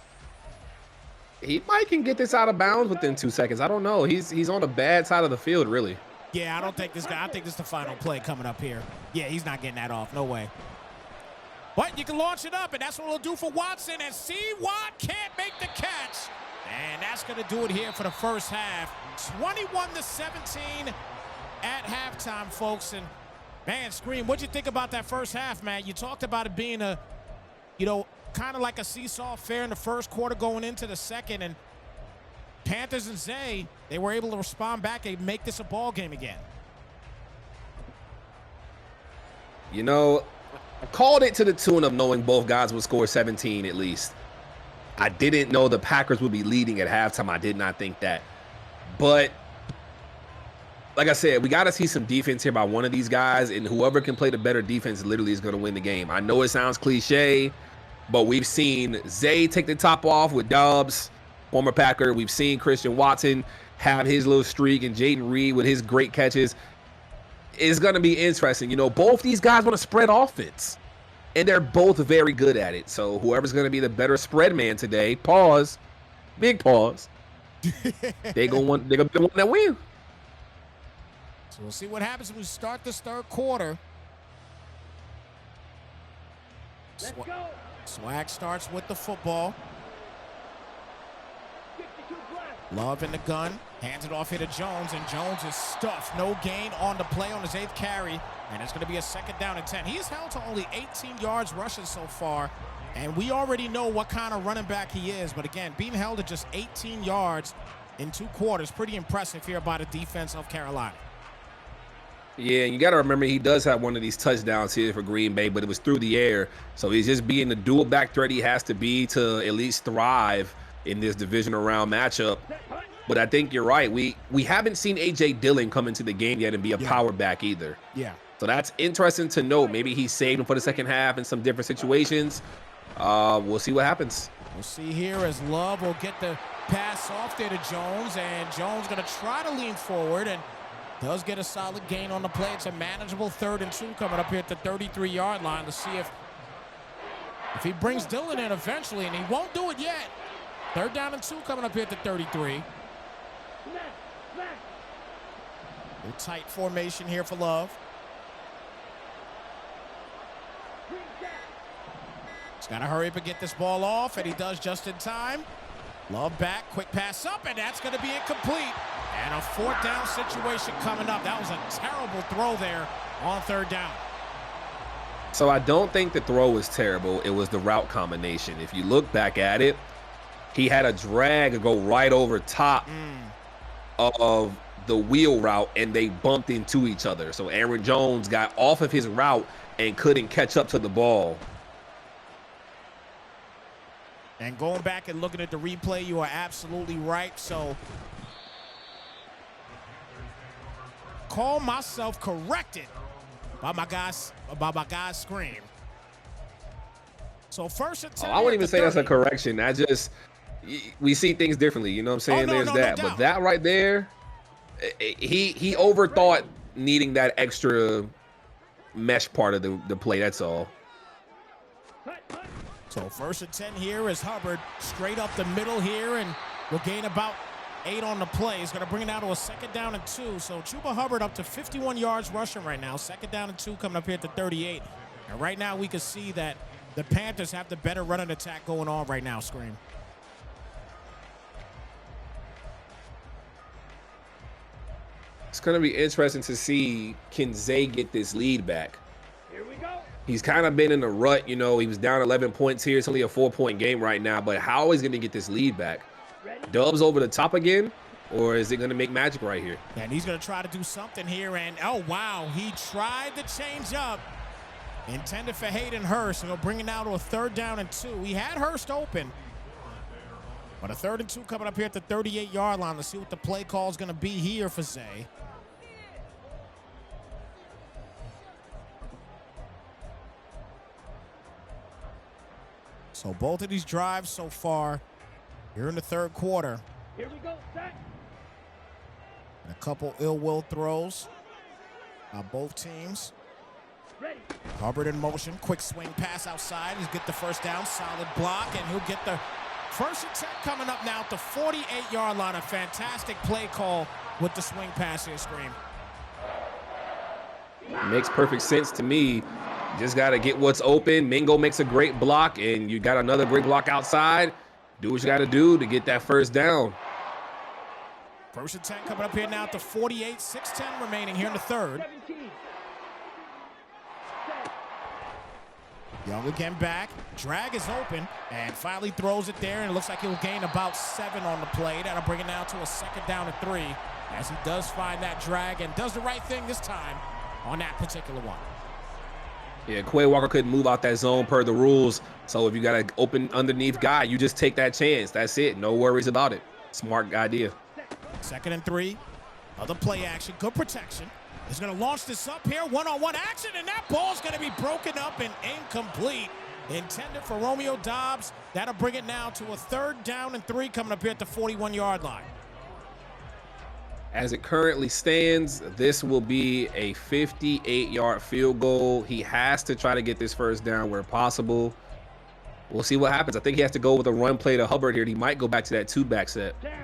he might can get this out of bounds within 2 seconds. I don't know. He's on the bad side of the field, really.
Yeah, I don't think this guy. I think this is the final play coming up here. Yeah, he's not getting that off. No way. But you can launch it up, and that's what it'll do for Watson. And C. Watt can't make the catch. And that's going to do it here for the first half. 21-17 at halftime, folks. And, man, Scream, what'd you think about that first half, man? You talked about it being a, kind of like a seesaw affair in the first quarter going into the second. And Panthers and Zay, they were able to respond back and make this a ball game again.
I called it to the tune of knowing both guys would score 17 at least. I didn't know the Packers would be leading at halftime. I did not think that. But like I said, we got to see some defense here by one of these guys, and whoever can play the better defense literally is going to win the game. I know it sounds cliche, but we've seen Zay take the top off with Dobbs, former Packer. We've seen Christian Watson have his little streak, and Jaden Reed with his great catches. it's going to be interesting. You know, both these guys want to spread offense, and they're both very good at it. So whoever's going to be the better spread man today, pause, big pause, they're going to be the one that win.
So we'll see what happens when we start this third quarter.
Let's go.
Swag starts with the football.
52 left.
Love in the gun. Hands it off here to Jones, and Jones is stuffed. No gain on the play on his 8th carry, and it's going to be a 2nd down and 10. He's held to only 18 yards rushing so far, and we already know what kind of running back he is. But again, being held to just 18 yards in 2 quarters, pretty impressive here by the defense of Carolina.
Yeah, and you got to remember he does have one of these touchdowns here for Green Bay, but it was through the air. So he's just being the dual back threat he has to be to at least thrive in this divisional round matchup. But I think you're right. We haven't seen A.J. Dillon come into the game yet and be a power back either.
Yeah.
So that's interesting to note. Maybe he's saved him for the second half in some different situations. We'll see what happens.
We'll see here as Love will get the pass off there to Jones, and Jones going to try to lean forward and does get a solid gain on the play. It's a manageable 3rd and 2 coming up here at the 33-yard line to see if he brings Dillon in eventually, and he won't do it yet. 3rd down and 2 coming up here at the 33. A tight formation here for Love. He's got to hurry up and get this ball off, and he does just in time. Love back, quick pass up, and that's going to be incomplete. And a 4th down situation coming up. That was a terrible throw there on 3rd down.
So I don't think the throw was terrible. It was the route combination. If you look back at it, he had a drag go right over top of the wheel route, and they bumped into each other. So Aaron Jones got off of his route and couldn't catch up to the ball.
And going back and looking at the replay, you are absolutely right. So call myself corrected by my guys scream. So 1st and 10.
I wouldn't even say that's a correction. I just, we see things differently. You know what I'm saying? There's that. But that right there, he overthought needing that extra mesh part of the play. That's all.
So 1st and 10 here is Hubbard straight up the middle here, and will gain about 8 on the play. He's going to bring it out to a 2nd down and 2. So Chuba Hubbard up to 51 yards rushing right now. 2nd down and 2 coming up here at the 38. And right now we can see that the Panthers have the better running attack going on right now, Scream.
It's going to be interesting to see, can Zay get this lead back?
Here we go.
He's kind of been in a rut. You know, he was down 11 points here. It's only a 4-point game right now. But how is he going to get this lead back? Dubs over the top again? Or is it going to make magic right here?
And he's going to try to do something here. And, oh, wow, he tried to change up. Intended for Hayden Hurst. And he'll bring it now to a 3rd down and 2. He had Hurst open. But a 3rd and 2 coming up here at the 38-yard line. Let's see what the play call is going to be here for Zay. So both of these drives so far here in the 3rd quarter.
Here we go, set.
And a couple ill-will throws by both teams.
Ready.
Hubbard in motion, quick swing pass outside. He's get the 1st down, solid block, and he'll get the 1st and 10 coming up now at the 48-yard line. A fantastic play call with the swing pass here, Scream.
Makes perfect sense to me. Just got to get what's open. Mingo makes a great block, and you got another great block outside. Do what you got to do to get that 1st down.
1st and 10 coming up here now at the 48, 6:10 remaining here in the 3rd.
17.
Young again back. Drag is open, and finally throws it there, and it looks like he'll gain about 7 on the play. That'll bring it now to a 2nd down and 3, as he does find that drag and does the right thing this time on that particular one.
Yeah, Quay Walker couldn't move out that zone per the rules. So if you got an open underneath guy, you just take that chance. That's it. No worries about it. Smart idea.
2nd and 3. Other play action. Good protection. He's going to launch this up here. One-on-one action, and that ball's going to be broken up and incomplete. Intended for Romeo Doubs. That'll bring it now to a 3rd down and 3 coming up here at the 41-yard line.
As it currently stands, this will be a 58-yard field goal. He has to try to get this first down where possible. We'll see what happens. I think he has to go with a run play to Hubbard here. He might go back to that two-back set.
Down.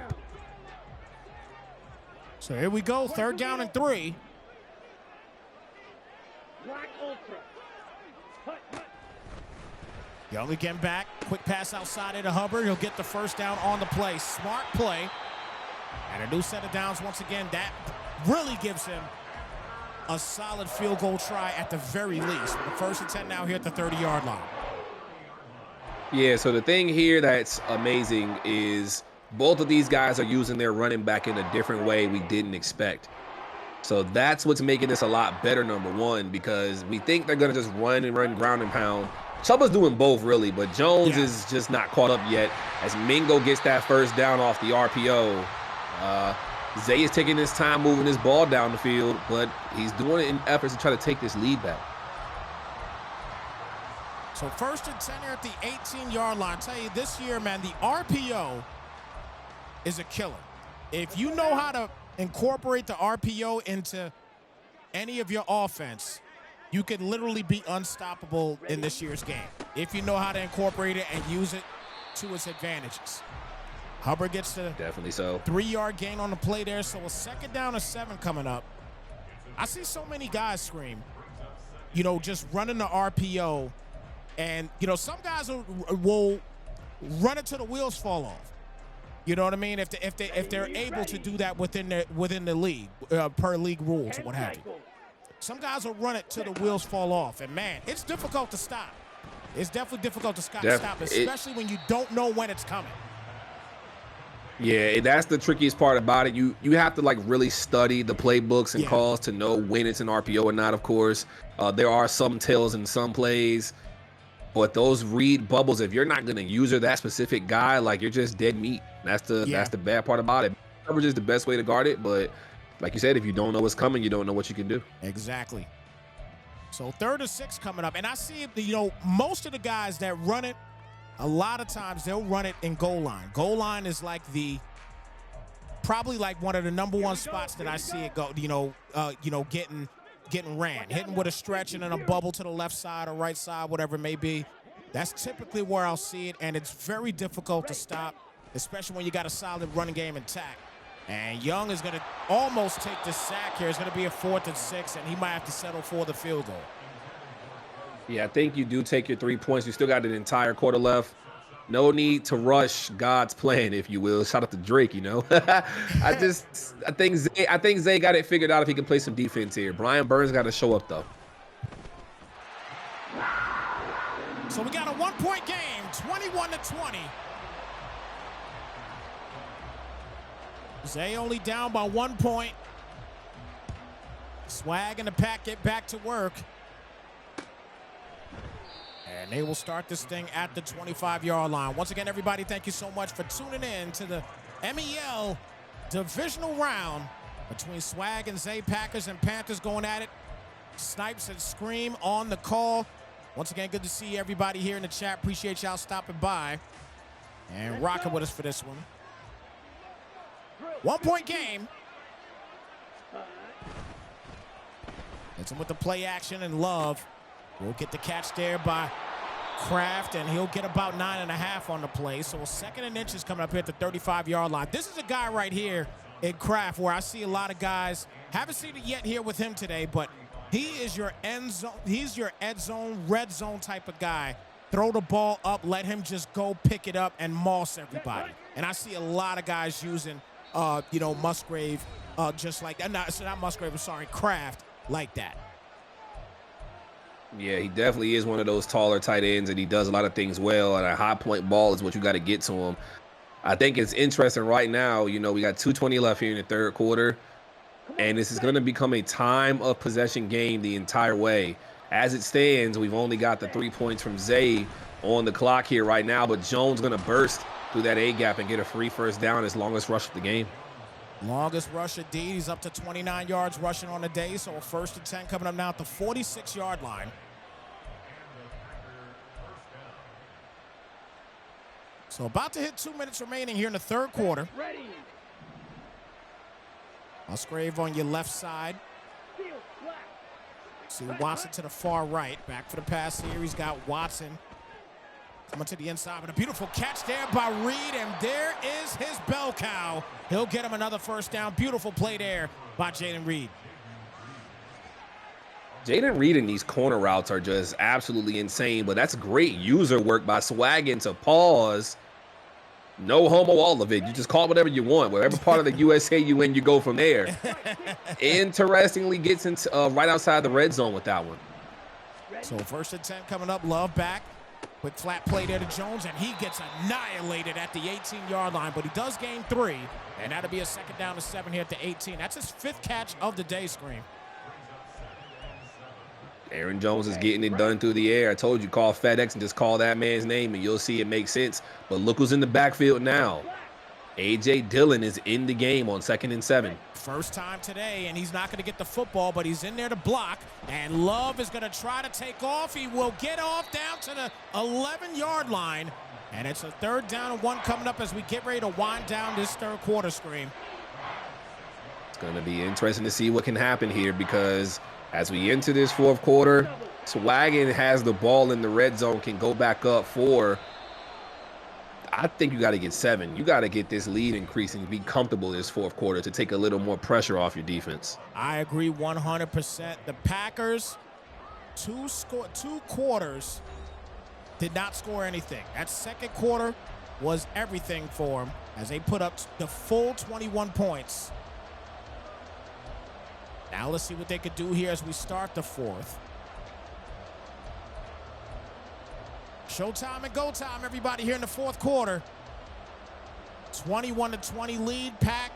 So here we go, 3rd down and 3.
Black Ultra. Hut, hut.
Young again back. Quick pass outside into Hubbard. He'll get the first down on the play. Smart play. And a new set of downs once again. That really gives him a solid field goal try at the very least. The 1st and 10 now here at the 30-yard line.
Yeah, so the thing here that's amazing is both of these guys are using their running back in a different way we didn't expect. So that's what's making this a lot better, number one, because we think they're going to just run and run ground and pound. Chuba's doing both, really, but Jones is just not caught up yet. As Mingo gets that first down off the RPO, Zay is taking his time moving his ball down the field, but he's doing it in efforts to try to take this lead back.
So 1st and 10 here at the 18-yard line. I tell you, this year, man, the RPO is a killer. If you know how to incorporate the RPO into any of your offense, you can literally be unstoppable in this year's game if you know how to incorporate it and use it to its advantages. Hubbard gets the
Definitely so.
3-yard gain on the play there, so a 2nd down and 7 coming up. I see so many guys scream, just running the RPO, and, some guys will run it till the wheels fall off. You know what I mean? If they're able to do that within the league, per league rules or what have you. Some guys will run it till the wheels fall off, and man, it's difficult to stop. It's definitely difficult to stop, especially when you don't know when it's coming.
Yeah, that's the trickiest part about it. You have to really study the playbooks and calls to know when it's an RPO or not. Of course, there are some tells in some plays, but those read bubbles, if you're not going to use that specific guy, you're just dead meat. That's the bad part about it. Coverage is the best way to guard it, but like you said, if you don't know what's coming, you don't know what you can do.
Exactly. So 3rd and 6 coming up, and I see most of the guys that run it, a lot of times they'll run it in goal line. Goal line is probably one of the number one spots that I see it go. Getting ran, hitting with a stretch and then a bubble to the left side or right side, whatever it may be. That's typically where I'll see it, and it's very difficult to stop, especially when you got a solid running game intact. And Young is going to almost take this sack here. It's going to be a 4th and 6, and he might have to settle for the field goal.
Yeah, I think you do take your 3 points. You still got an entire quarter left. No need to rush God's plan, if you will. Shout out to Drake, I think Zay got it figured out if he can play some defense here. Brian Burns got to show up, though.
So we got a 1-point game, 21-20. Zay only down by 1 point. Swag and the pack get back to work. And they will start this thing at the 25-yard line. Once again, everybody, thank you so much for tuning in to the MEL Divisional round between Swag and Zay. Packers and Panthers going at it. Snypz and Scream on the call. Once again, good to see everybody here in the chat. Appreciate y'all stopping by and rocking with us for this one. 1-point game. Hits him with the play action, and Love will get the catch there by Kraft, and he'll get about 9.5 on the play. So a 2nd and inches coming up here at the 35-yard line. This is a guy right here in Kraft where I see a lot of guys. Haven't seen it yet here with him today, but he is your end zone. He's your end zone, red zone type of guy. Throw the ball up, let him just go pick it up and moss everybody. And I see a lot of guys using, Musgrave, just like that. Not Musgrave, I'm sorry, Kraft, like that.
Yeah, he definitely is one of those taller tight ends, and he does a lot of things well. And a high point ball is what you got to get to him. I think it's interesting right now. We got 2:20 left here in the 3rd quarter, and this is going to become a time of possession game the entire way. As it stands, we've only got the 3 points from Zay on the clock here right now, but Jones going to burst through that A gap and get a free first down, his longest rush of the game.
Longest rush indeed. He's up to 29 yards rushing on the day, so a 1st and 10 coming up now at the 46-yard line. So about to hit 2 minutes remaining here in the 3rd quarter.
Ready.
Musgrave on your left side.
Field flat.
See Watson to the far right. Back for the pass here. He's got Watson coming to the inside. But a beautiful catch there by Reed. And there is his bell cow. He'll get him another first down. Beautiful play there by Jaden Reed.
Jaden Reed and these corner routes are just absolutely insane, but that's great user work by Swaggin to pause. No homo, all of it. You just call it whatever you want. Whatever part of the USA you in, you go from there. Interestingly, gets into right outside the red zone with that one.
So first and 10 coming up. Love back. Quick flat play there to Jones, and he gets annihilated at the 18-yard line, but he does gain 3, and that'll be a second down to 7 here at the 18. That's his 5th catch of the day, Scream.
Aaron Jones is getting it done through the air. I told you, call FedEx and just call that man's name, and you'll see it make sense. But look who's in the backfield now. A.J. Dillon is in the game on 2nd and 7.
First time today, and he's not going to get the football, but he's in there to block. And Love is going to try to take off. He will get off down to the 11-yard line. And it's a 3rd down and 1 coming up as we get ready to wind down this third quarter, Scream.
It's going to be interesting to see what can happen here, because as we enter this 4th quarter, Swaggin has the ball in the red zone, can go back up 4. I think you got to get 7. You got to get this lead increasing, be comfortable this 4th quarter to take a little more pressure off your defense.
I agree 100%. The Packers, two quarters, did not score anything. That 2nd quarter was everything for them as they put up the full 21 points. Now let's see what they could do here as we start the 4th. Showtime and go time, everybody, here in the 4th quarter. 21-20 lead. Pack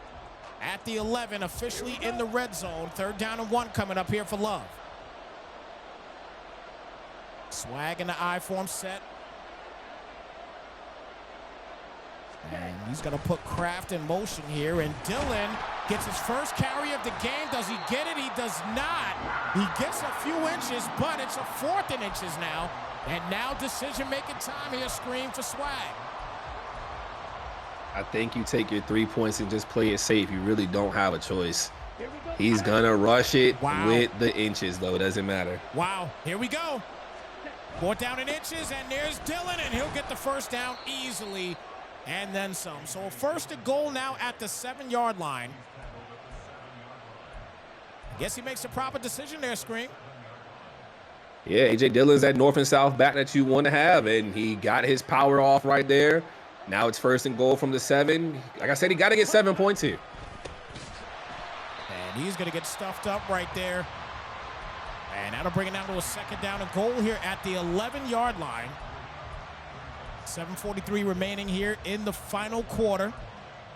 at the 11, officially in the red zone. 3rd down and 1 coming up here for Love. Swag in the I form set. And he's going to put Kraft in motion here. And Dillon gets his first carry of the game. Does he get it? He does not. He gets a few inches, but it's a 4th and inches now. And now decision-making time here, Scream, for Swag.
I think you take your 3 points and just play it safe. You really don't have a choice. He's going to rush it with the inches, though. It doesn't matter.
Wow. Here we go. 4th down in inches, and there's Dillon, and he'll get the first down easily, and then some. So 1st and goal now at the 7-yard line. I guess he makes the proper decision there, Scream.
Yeah, A.J. Dillon's that north and south back that you want to have, and he got his power off right there. Now it's 1st and goal from the 7. Like I said, he got to get 7 points here.
And he's going to get stuffed up right there. And that'll bring it down to a 2nd down and goal here at the 11-yard line. 7:43 remaining here in the final quarter.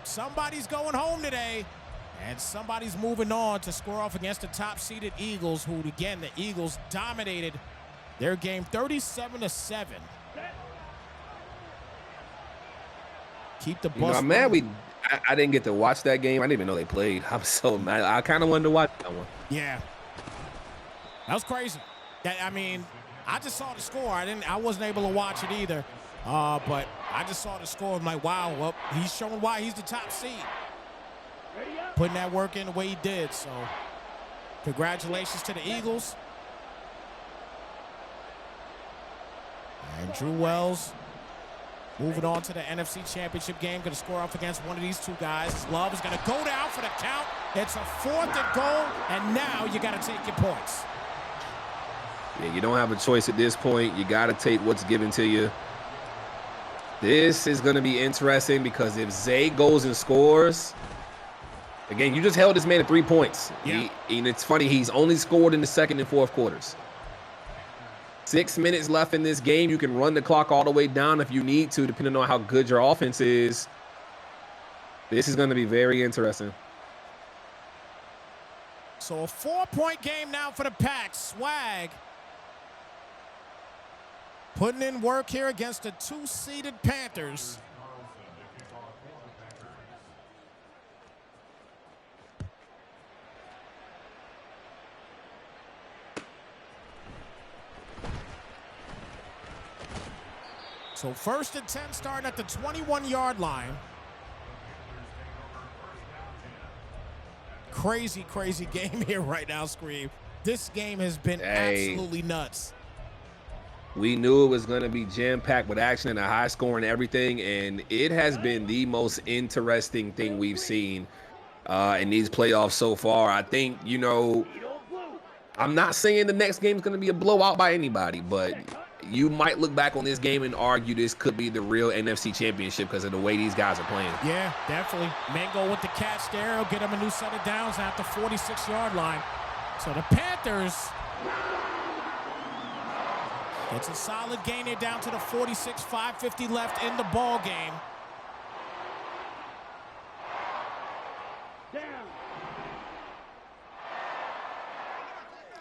Somebody's going home today. And somebody's moving on to score off against the top-seeded Eagles, who, again, the Eagles dominated their game 37-7. Keep the bus.
I'm mad I didn't get to watch that game. I didn't even know they played. I'm so mad. I kind of wanted to watch that one.
Yeah. That was crazy. I mean, I just saw the score. I wasn't able to watch it either. But I just saw the score. I'm like, wow, well, he's showing why he's the top seed. Putting that work in the way he did. So congratulations to the Eagles. And Drew Wells moving on to the NFC Championship game. Going to score off against one of these two guys. Love is going to go down for the count. It's a 4th and goal, and now you got to take your points.
Yeah, you don't have a choice at this point. You got to take what's given to you. This is going to be interesting because if Zay goes and scores, again, you just held this man at 3 points.
Yeah.
And it's funny, he's only scored in the 2nd and 4th quarters. 6 minutes left in this game. You can run the clock all the way down if you need to, depending on how good your offense is. This is going to be very interesting.
So a 4-point game now for the Pack. Swag putting in work here against the 2-seeded Panthers. So 1st and 10 starting at the 21-yard line. crazy, crazy game here right now, Scream. This game has been absolutely nuts.
We knew it was going to be jam-packed with action and a high score and everything, and it has been the most interesting thing we've seen in these playoffs so far. I think, you know, I'm not saying the next game is going to be a blowout by anybody, but you might look back on this game and argue this could be the real NFC Championship because of the way these guys are playing.
Yeah, definitely. Mango with the catch there. He'll get him a new set of downs at the 46-yard line. So the Panthers gets a solid gain here down to the 46, 5:50 left in the ball game.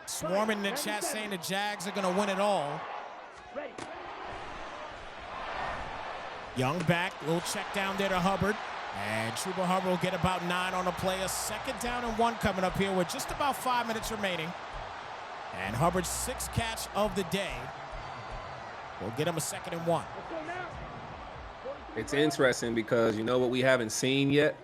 Swarming in the chat saying the Jags are going to win it all. Young back, little check down there to Hubbard. And Chuba Hubbard will get about 9 on the play. A 2nd down and 1 coming up here with just about 5 minutes remaining. And Hubbard's 6th catch of the day will get him a 2nd and 1.
It's interesting because you know what we haven't seen yet?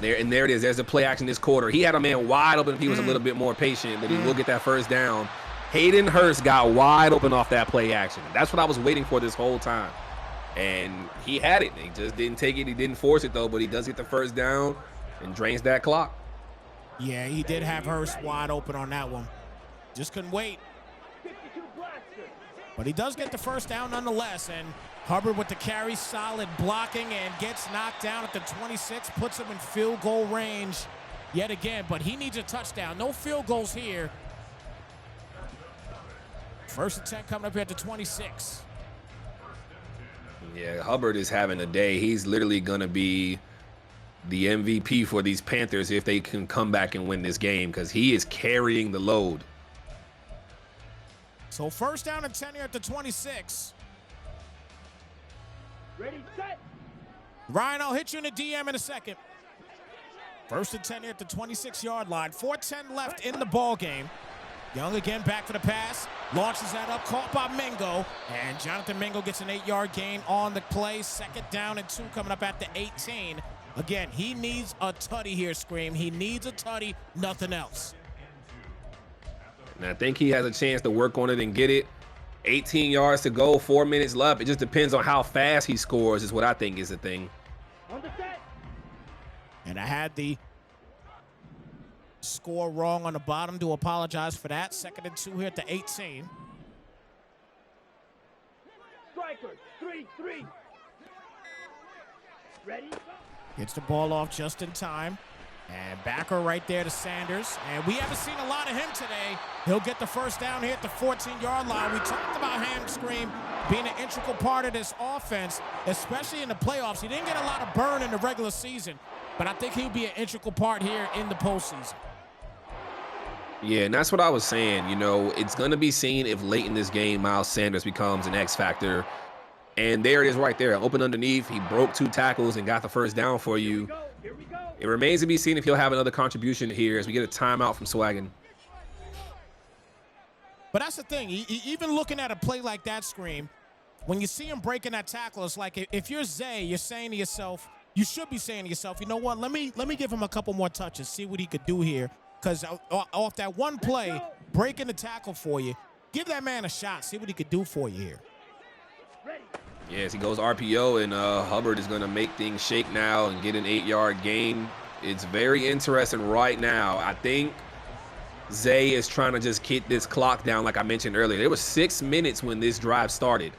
There it is. There's the play action this quarter. He had a man wide open if he was a little bit more patient, but he will get that first down. Hayden Hurst got wide open off that play action. That's what I was waiting for this whole time. And he had it. He just didn't take it. He didn't force it, though, but he does get the first down and drains that clock.
Yeah, he did have Hurst wide open on that one. Just couldn't wait. But he does get the first down nonetheless, and Hubbard with the carry, solid blocking, and gets knocked down at the 26, puts him in field goal range yet again, but he needs a touchdown. No field goals here. First and 10 coming up here at the 26.
Yeah, Hubbard is having a day. He's literally going to be the MVP for these Panthers if they can come back and win this game because he is carrying the load.
So first down and 10 here at the 26.
Ready, set.
Ryan, I'll hit you in the DM in a second. First and 10 here at the 26-yard line. 4:10 left in the ball game. Young again back for the pass. Launches that up, caught by Mingo. And Jonathan Mingo gets an 8-yard gain on the play. 2nd down and 2 coming up at the 18. Again, he needs a tutty here, Scream. He needs a tutty, nothing else.
And I think he has a chance to work on it and get it. 18 yards to go, 4 minutes left. It just depends on how fast he scores is what I think is the thing.
On the set.
And I had the score wrong on the bottom. Do apologize for that. 2nd and 2 here at the 18.
Striker, 3-3. Ready?
Gets the ball off just in time. And backer right there to Sanders. And we haven't seen a lot of him today. He'll get the first down here at the 14-yard line. We talked about him, Scream, being an integral part of this offense, especially in the playoffs. He didn't get a lot of burn in the regular season, but I think he'll be an integral part here in the postseason.
Yeah, and that's what I was saying. You know, it's going to be seen if late in this game Miles Sanders becomes an X factor. And there it is right there. Open underneath. He broke 2 tackles and got the first down for you.
Here we go.
It remains to be seen if he'll have another contribution here as we get a timeout from Swaggin.
But that's the thing. Even looking at a play like that, Scream, when you see him breaking that tackle, it's like if you're Zay, you're saying to yourself, you should be saying to yourself, you know what, let me give him a couple more touches, see what he could do here. Because off that one play, breaking the tackle for you, give that man a shot, see what he could do for you here.
Ready.
Yes, he goes RPO, and Hubbard is going to make things shake now and get an 8-yard gain. It's very interesting right now. I think Zay is trying to just keep this clock down like I mentioned earlier. There was 6 minutes when this drive started.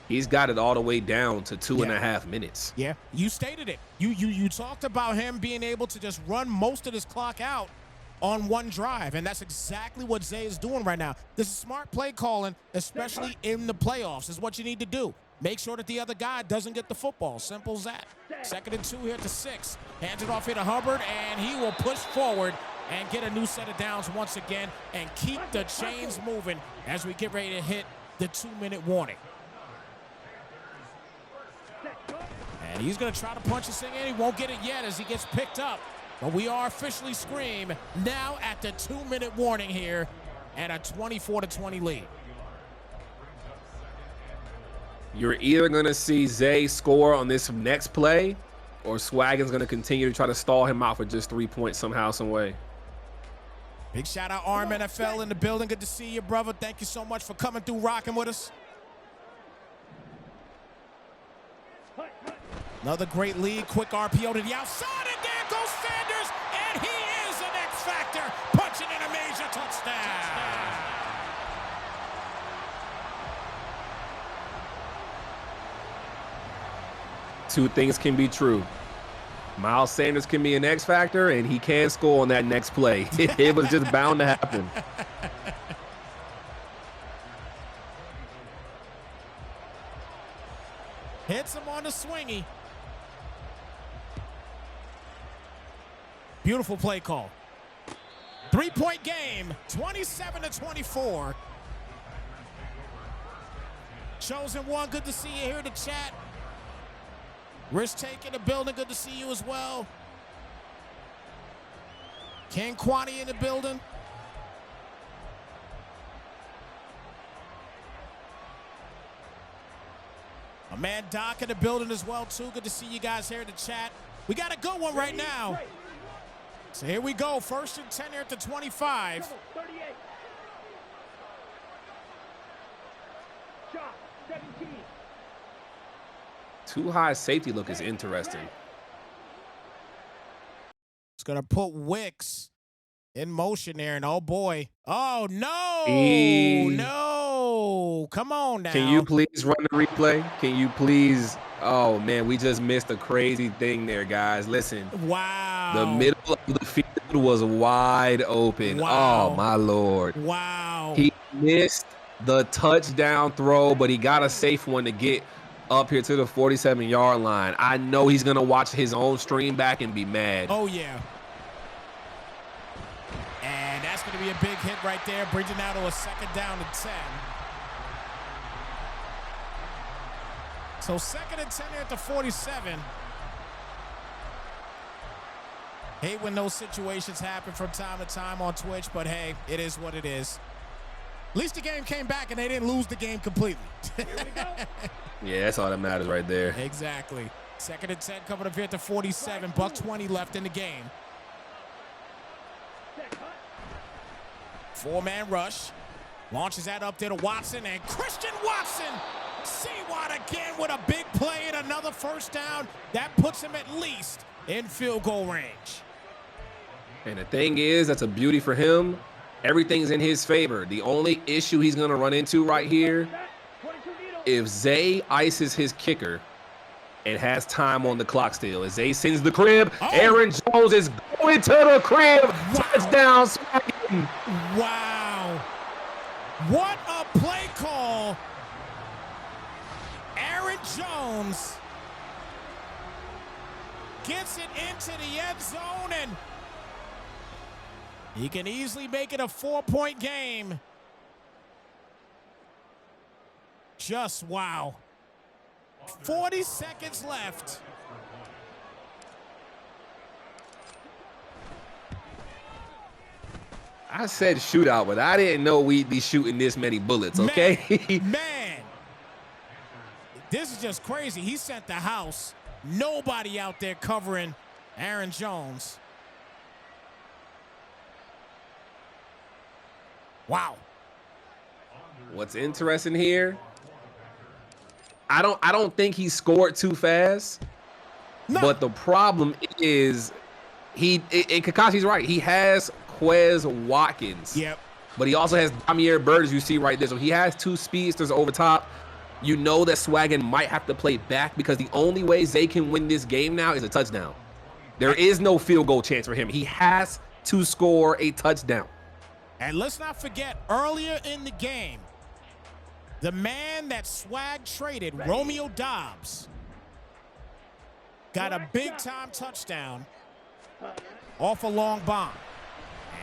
He's got it all the way down to 2.5 minutes.
Yeah, you stated it. You talked about him being able to just run most of this clock out on one drive, and that's exactly what Zay is doing right now. This is smart play calling, especially in the playoffs, is what you need to do. Make sure that the other guy doesn't get the football. Simple as that. 2nd and 2 here at the 6. Hands it off here to Hubbard, and he will push forward and get a new set of downs once again and keep the chains moving as we get ready to hit the 2-minute warning. And he's going to try to punch this thing in. He won't get it yet as he gets picked up. But we are officially, Scream, now at the 2-minute warning here and a 24-20 lead.
You're either going to see Zay score on this next play, or Swaggin's going to continue to try to stall him out for just 3 points somehow, some way.
Big shout out Arm NFL in the building. Good to see you, brother. Thank you so much for coming through, rocking with us. Another great lead. Quick RPO to the outside, and there goes Sanders, and he is an X factor, punching in a major touchdown.
Two things can be true. Miles Sanders can be an X factor, and he can score on that next play. It was just bound to happen.
Hits him on the swingy. Beautiful play call. 3-point game, 27-24. Chosen One, good to see you here in the chat. Risk taking the building, good to see you as well. King Kwani in the building. My man Doc in the building as well too. Good to see you guys here in the chat. We got a good one right now. So here we go. 1st and 10 here at the 25.
38. Shot 17.
Too high safety look is interesting.
It's going to put Wicks in motion there, and oh boy. Oh no! No! Come on now.
Can you please run the replay? Can you please? Oh man, we just missed a crazy thing there, guys. Listen.
Wow.
The middle of the field was wide open.
Wow.
Oh my Lord.
Wow.
He missed the touchdown throw, but he got a safe one to get up here to the 47-yard line. I know he's going to watch his own stream back and be mad.
Oh, yeah. And that's going to be a big hit right there, bridging out to a 2nd down and 10. So 2nd and 10 here at the 47. Hate when those situations happen from time to time on Twitch, but hey, it is what it is. At least the game came back and they didn't lose the game completely.
Here we go.
Yeah, that's all that matters right there.
Exactly. 2nd and 10 coming up here at the 47. $1:20 left in the game. 4-man rush. Launches that up there to Watson, and Christian Watson. C-Watt again with a big play and another 1st down. That puts him at least in field goal range.
And the thing is, that's a beauty for him. Everything's in his favor. The only issue he's going to run into right here, if Zay ices his kicker and has time on the clock still, as Zay sends the crib, Aaron Jones is going to the crib. Wow. Touchdown, Swaggin.
Wow. What a play call. Aaron Jones gets it into the end zone, and he can easily make it a 4-point game. Just wow. 40 seconds left.
I said shootout, but I didn't know we'd be shooting this many bullets, okay?
Man, this is just crazy. He sent the house. Nobody out there covering Aaron Jones. Wow.
What's interesting here, I don't think he scored too fast. No. But the problem is Kakashi's right. He has Quez Watkins.
Yep.
But he also has Damier Bird, as you see right there. So he has 2 speedsters over top. You know that Swaggin might have to play back because the only way Zay can win this game now is a touchdown. There is no field goal chance for him. He has to score a touchdown.
And let's not forget, earlier in the game, the man that Swag traded, Romeo Doubs, got a big-time touchdown off a long bomb.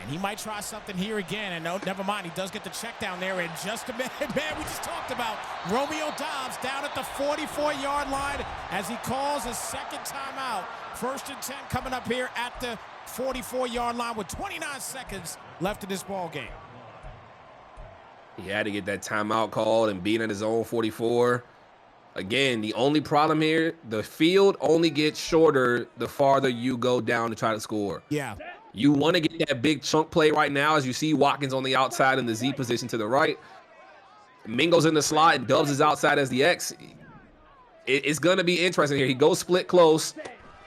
And he might try something here again. And no, never mind, he does get the check down there in just a minute. Man, we just talked about Romeo Doubs down at the 44-yard line as he calls a 2nd timeout. 1st and 10 coming up here at the 44-yard line with 29 seconds left in this ball game.
He had to get that timeout called and being at his own 44. Again, the only problem here, the field only gets shorter the farther you go down to try to score.
Yeah.
You want to get that big chunk play right now, as you see Watkins on the outside in the Z position to the right. Mingo's in the slot and Dubs is outside as the X. It's going to be interesting here. He goes split close.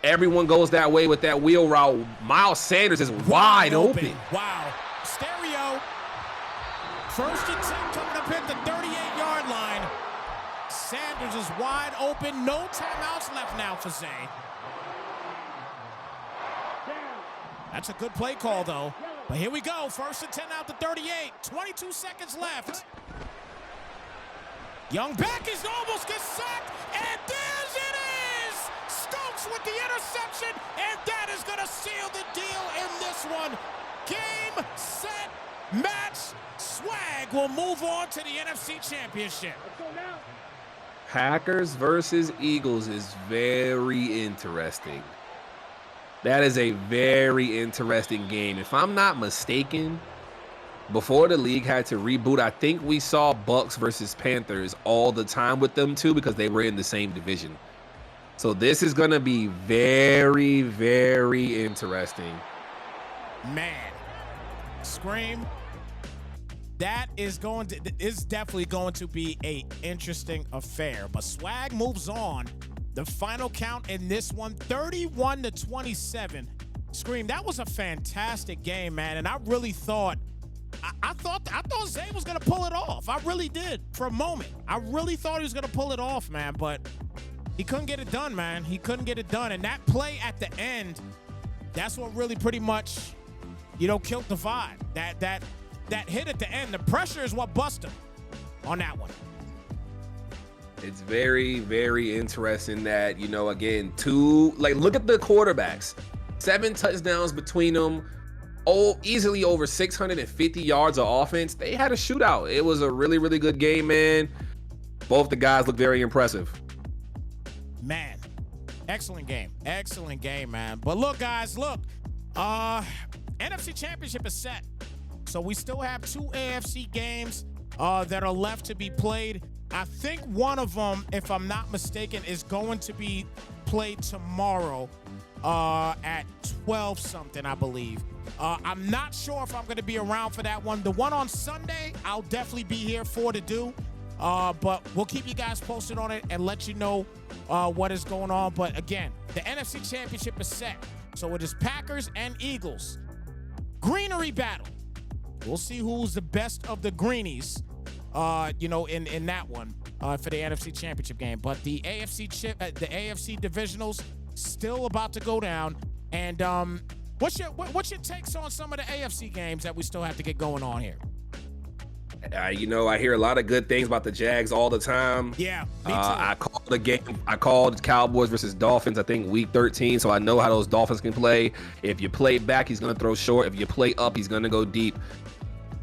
Everyone goes that way with that wheel route. Miles Sanders is wide open.
Wow. Stereo. First attempt coming up at the 38-yard line. Sanders is wide open. No timeouts left now for Zay. That's a good play call, though. But here we go. First and 10 out to 38. 22 seconds left. Young back is almost gets sacked, and there's it is! Stokes with the interception, and that is going to seal the deal in this one. Game, set, match. Swag will move on to the NFC Championship.
Let's go now.
Packers versus Eagles is very interesting. That is a very interesting game. If I'm not mistaken, before the league had to reboot, I think we saw Bucks versus Panthers all the time with them too, because they were in the same division. So this is going to be very, very interesting.
Man, Scream, that is definitely going to be a interesting affair. But Swag moves on. The final count in this one, 31-27. Scream, that was a fantastic game, man. And I really thought, I thought Zay was gonna pull it off. I really did for a moment. I really thought he was gonna pull it off, man. But he couldn't get it done, man. He couldn't get it done. And that play at the end, that's what really pretty much, killed the vibe. That hit at the end, the pressure is what busted him on that one.
It's very, very interesting that, again, look at the quarterbacks. 7 touchdowns between them. Easily over 650 yards of offense. They had a shootout. It was a really, really good game, man. Both the guys look very impressive.
Man, excellent game. Excellent game, man. But look, guys, NFC Championship is set. So we still have 2 AFC games that are left to be played. I think one of them, if I'm not mistaken, is going to be played tomorrow at 12 something, I believe. I'm not sure if I'm going to be around for that one. The one on Sunday, I'll definitely be here for to do. But we'll keep you guys posted on it and let you know what is going on. But again, the NFC Championship is set. So it is Packers and Eagles. Greenery battle. We'll see who's the best of the greenies, in that one for the NFC Championship game. But the AFC Divisionals still about to go down. And what's your takes on some of the AFC games that we still have to get going on here?
I hear a lot of good things about the Jags all the time.
Yeah, me too.
I called the game. I called Cowboys versus Dolphins, I think week 13, so I know how those Dolphins can play. If you play back, he's going to throw short. If you play up, he's going to go deep.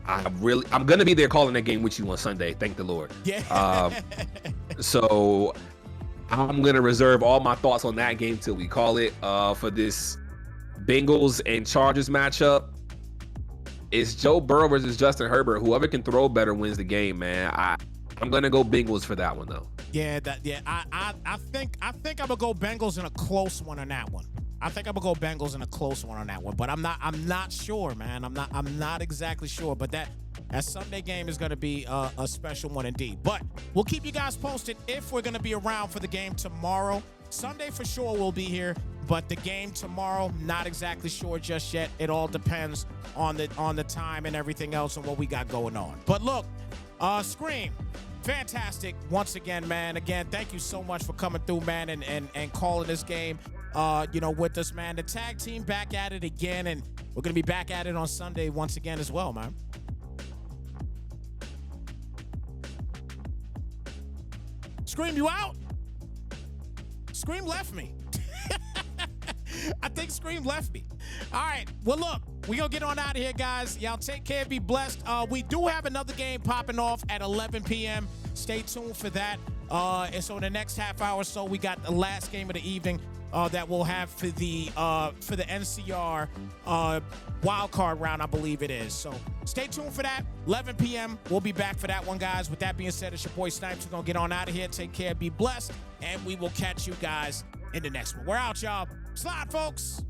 I'm going to be there calling that game with you on Sunday. Thank the Lord.
Yeah.
So I'm going to reserve all my thoughts on that game till we call it. For this Bengals and Chargers matchup, it's Joe Burrow versus Justin Herbert. Whoever can throw better wins the game, man. I'm gonna go Bengals for that one though.
Yeah, I think I'm gonna go Bengals in a close one on that one. But I'm not sure, man. I'm not exactly sure. But that Sunday game is gonna be a special one indeed. But we'll keep you guys posted if we're gonna be around for the game tomorrow. Sunday for sure we'll be here, but the game tomorrow, not exactly sure just yet. It all depends on the time and everything else and what we got going on. But look, Scream, fantastic once again, man. Again, thank you so much for coming through, man, and calling this game, with us, man. The tag team back at it again, and we're gonna be back at it on Sunday once again as well, man. Scream, you out? Scream left me. I think Scream left me. All right. Well, look, we're going to get on out of here, guys. Y'all take care. Be blessed. We do have another game popping off at 11 p.m. Stay tuned for that. And so in the next half hour or so, we got the last game of the evening. that we'll have for the NCR wild card round, I believe it is. So stay tuned for that. 11 p.m. We'll be back for that one, guys. With that being said, it's your boy Snypz. We're gonna get on out of here. Take care, be blessed, and we will catch you guys in the next one. We're out, y'all. Slide, folks.